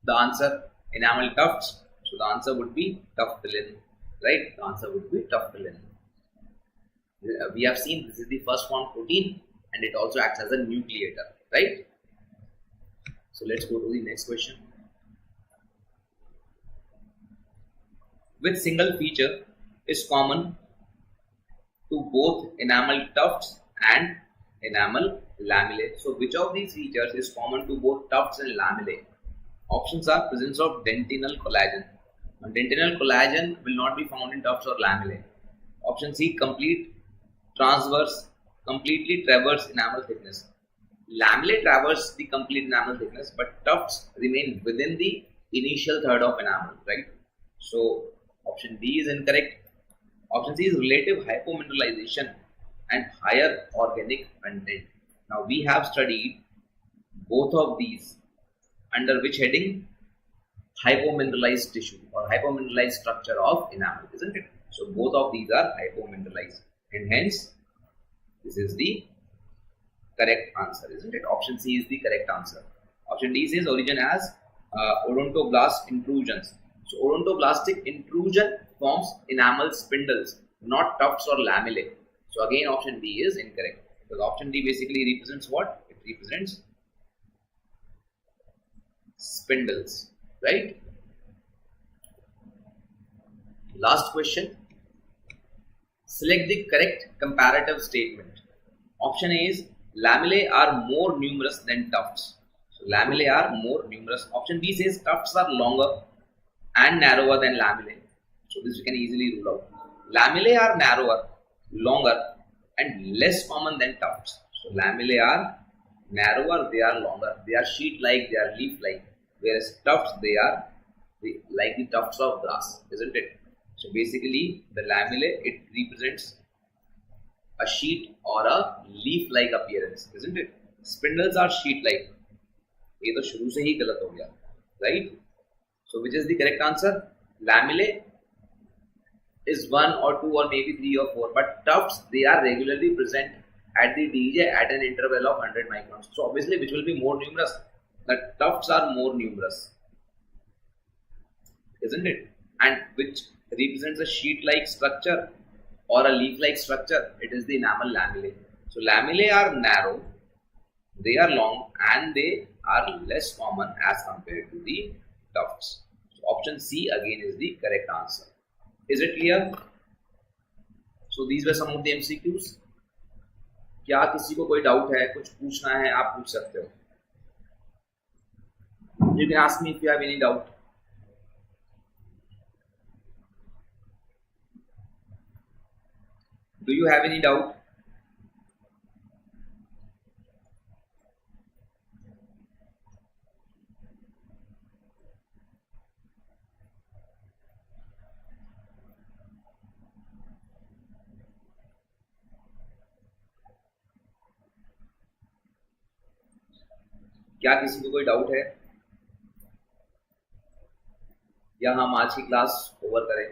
the answer, enamel tufts. So the answer would be tuftilin, right? The answer would be tuftilin. We have seen this is the first formed protein and it also acts as a nucleator, right? So let's go to the next question. Which single feature is common to both enamel tufts and enamel lamellae? So which of these features is common to both tufts and lamellae? Options are presence of dentinal collagen. Now, dentinal collagen will not be found in tufts or lamellae. Option C, completely traverse enamel thickness. Lamellae traverse the complete enamel thickness, but tufts remain within the initial third of enamel, right? So option D is incorrect. Option C is relative hypomineralization and higher organic content. Now we have studied both of these under which heading? Hypomineralized tissue or hypomineralized structure of enamel, isn't it? So both of these are hypomineralized and hence this is the correct answer, isn't it? Option C is the correct answer. Option D says origin as odontoblast intrusions. So odontoblastic intrusion forms enamel spindles, not tufts or lamellae. So again option D is incorrect because option D basically represents what? It represents spindles, right? Last question. Select the correct comparative statement. Option A is lamellae are more numerous than tufts. So lamellae are more numerous. Option B says tufts are longer and narrower than lamellae. So this you can easily rule out. Lamellae are narrower, longer and less common than tufts. So lamellae are narrower, they are longer. They are sheet-like, they are leaf-like. whereas tufts, they are like the tufts of grass, isn't it? So basically the lamellae, it represents a sheet or a leaf like appearance, isn't it? Spindles are sheet like. ये तो शुरू से ही गलत हो गया, right? So which is the correct answer? Lamellae is one or two or maybe three or four, but tufts, they are regularly present at the DJ at an interval of 100 microns. So obviously which will be more numerous? The tufts are more numerous, isn't it? And which represents a sheet-like structure or a leaf-like structure? It is the enamel lamellae. So lamellae are narrow, they are long, and they are less common as compared to the tufts. So option C again is the correct answer. Is it clear? So these were some of the MCQs. क्या किसी को कोई doubt है, कुछ पूछना है, आप पूछ सकते हो. You can ask me if you have any doubt. Do you have any doubt? क्या किसी को कोई डाउट है, या हम आज की क्लास ओवर करें?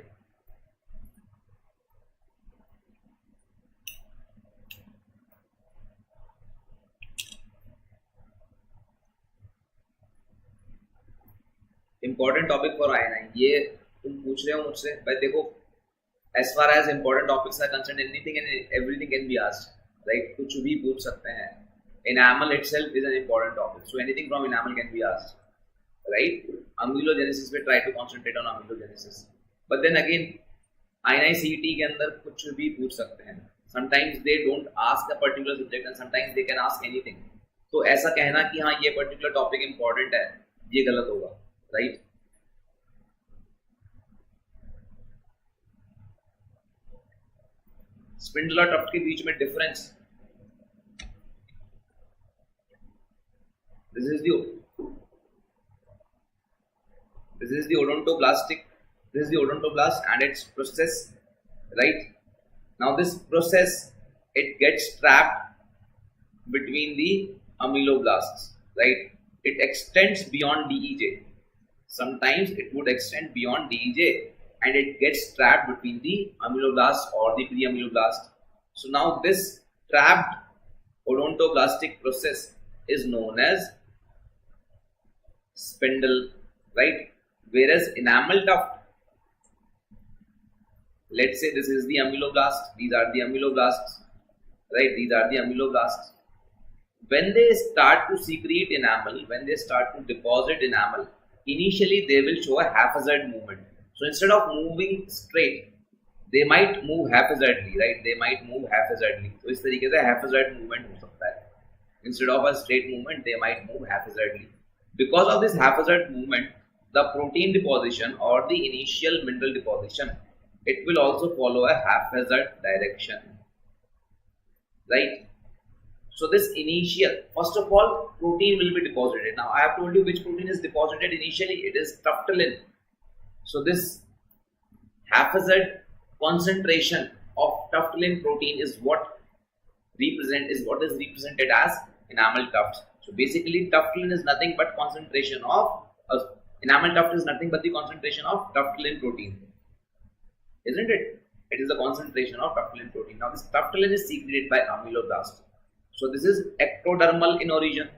इंपॉर्टेंट टॉपिक फॉर आई9, ये तुम पूछ रहे हो मुझसे भाई. देखो, as far as important topics are concern, anything and everything can be asked, right? कुछ भी पूछ सकते हैं. Enamel itself is an important topic, so anything from enamel can be asked, right? Amelogenesis, we try to concentrate on amelogenesis, but then again IICET के अंदर कुछ भी पूछ सकते हैं. Sometimes they don't ask a particular subject and sometimes they can ask anything. तो ऐसा कहना कि हाँ ये particular topic important है, ये गलत होगा, right? स्पिंडल और टफ्ट के बीच में difference, this is the odontoblast and its process, right? Now this process, it gets trapped between the ameloblasts, right? It extends beyond DEJ. Sometimes it would extend beyond DEJ and it gets trapped between the ameloblast or the pre-ameloblast. So now this trapped odontoblastic process is known as spindle, right? Whereas enamel tuft, let's say this is the ameloblast, these are the ameloblasts, right? These are the ameloblasts. When they start to secrete enamel, when they start to deposit enamel, initially they will show a haphazard movement. So instead of moving straight, they might move haphazardly, right? They might move haphazardly. So इस तरीके से haphazard movement हो सकता है. Instead of a straight movement, they might move haphazardly. Because of this haphazard movement, the protein deposition or the initial mineral deposition, it will also follow a haphazard direction, right? So this initial, first of all, protein will be deposited. Now I have told you which protein is deposited initially. It is tuftalin. So this haphazard concentration of tuftalin protein is what is represented as enamel tufts. So basically tuftalin is nothing but concentration of enamel tuft is nothing but the concentration of tuftalin protein, isn't it? It is the concentration of tuftalin protein. Now this tuftalin is secreted by ameloblast. So this is ectodermal in origin,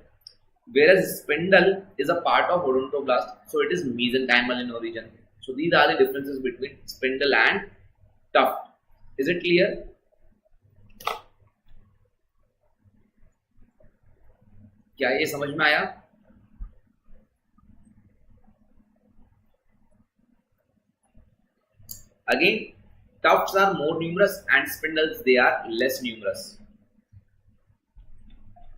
whereas spindle is a part of odontoblast, so it is mesenchymal in origin. So these are the differences between spindle and tuft. Is it clear? क्या ये समझ में आया? Again, tufts are more numerous and spindles, they are less numerous.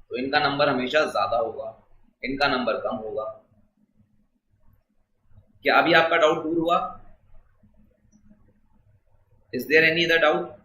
तो इनका number हमेशा ज्यादा होगा, इनका नंबर कम होगा. क्या अभी आपका डाउट दूर हुआ? Is there any other doubt?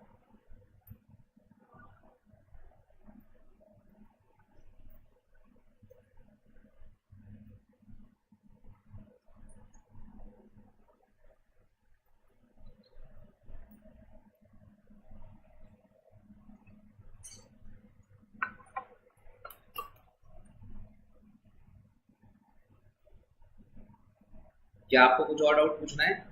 क्या आपको कुछ और डाउट पूछना है?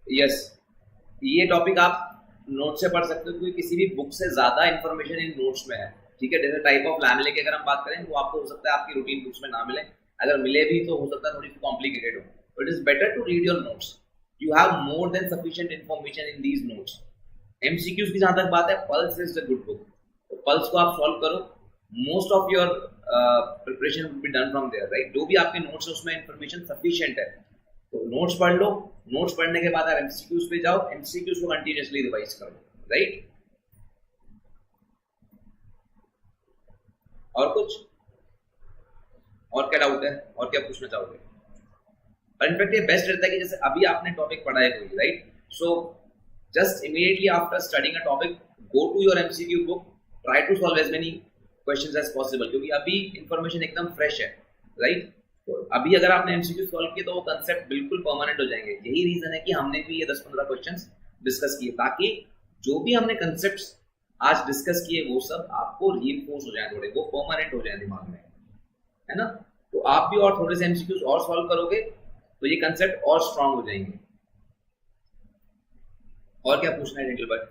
यस, ये टॉपिक आप नोट से पढ़ सकते हो क्योंकि किसी भी बुक से ज्यादा इंफॉर्मेशन इन नोट्स में है। ठीक है, जैसे टाइप ऑफ लैमिले की अगर हम बात करें तो आपको हो सकता है आपकी रूटीन बुक्स में ना मिले, अगर मिले भी तो हो सकता है थोड़ी सी कॉम्प्लिकेटेड हो। But it is better to read your notes, you have more than sufficient information in these notes. MCQs की जहां तक बात है, Pulse is the good book, तो पल्स को आप सॉल्व करो, most of your preparation will be done from there, right. जो भी आपके नोट्स है उसमें इंफॉर्मेशन सफिशिएंट है, तो नोट्स पढ़ लो। नोट्स पढ़ने के बाद आप एमसीक्यूज पे जाओ, एमसीक्यूज को कंटिन्यूअसली रिवाइज करो, राइट। और कुछ, और क्या डाउट है, और क्या पूछना चाहोगे? और इनफैक्ट ये बेस्ट रहता है कि जैसे अभी आपने टॉपिक पढ़ा है कोई, right, so just immediately after studying a topic go to your MCQ book, try to solve as many questions as possible, क्योंकि अभी इंफॉर्मेशन एकदम फ्रेश है, राइट। तो अभी अगर आपने एमसीक्यू सॉल्व किए तो वो कंसेप्ट बिल्कुल परमानेंट हो जाएंगे। यही रीजन है कि हमने भी ये 10-15 क्वेश्चंस डिस्कस किए, ताकि जो भी हमने कंसेप्ट्स आज डिस्कस किए वो सब आपको रीइंफोर्स हो जाए, थोड़े वो परमानेंट हो जाए दिमाग में, है ना। तो आप भी और थोड़े से एमसीक्यूज और सॉल्व करोगे तो ये कंसेप्ट और स्ट्रांग हो जाएंगे। और क्या पूछना है gentleman?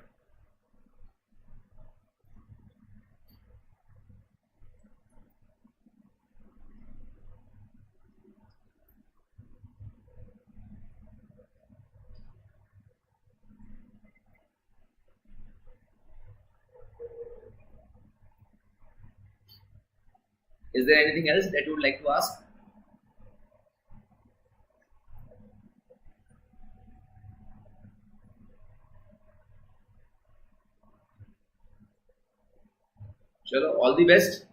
Is there anything else that you would like to ask? चलो, all the best,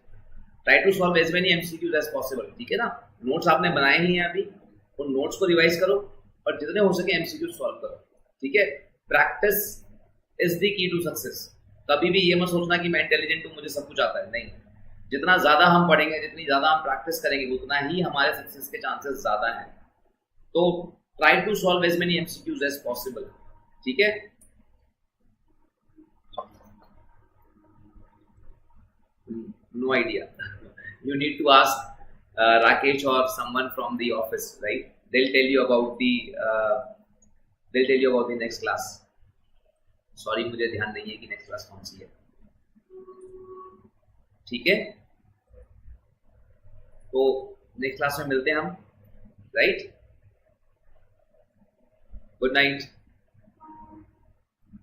try to solve as many MCQs as possible, ठीक है ना। नोट्स आपने बनाए ही हैं अभी, उन नोट्स को रिवाइज करो और जितने हो सके एमसीक्यूज सॉल्व करो, ठीक है। Practice is the key to success. कभी भी ये मत सोचना कि मैं इंटेलिजेंट हूँ, मुझे सब कुछ आता है, नहीं। जितना ज्यादा हम पढ़ेंगे, जितनी ज्यादा हम प्रैक्टिस करेंगे, उतना ही हमारे सक्सेस के चांसेस ज्यादा हैं। तो try to solve as many MCQs as possible, ठीक है। No idea. You need to ask Rakesh or someone from the office, right? They'll tell you about the next class. Sorry, मुझे ध्यान नहीं है कि नेक्स्ट क्लास कौन सी है, ठीक है। तो नेक्स्ट क्लास में मिलते हैं हम, राइट। Good night.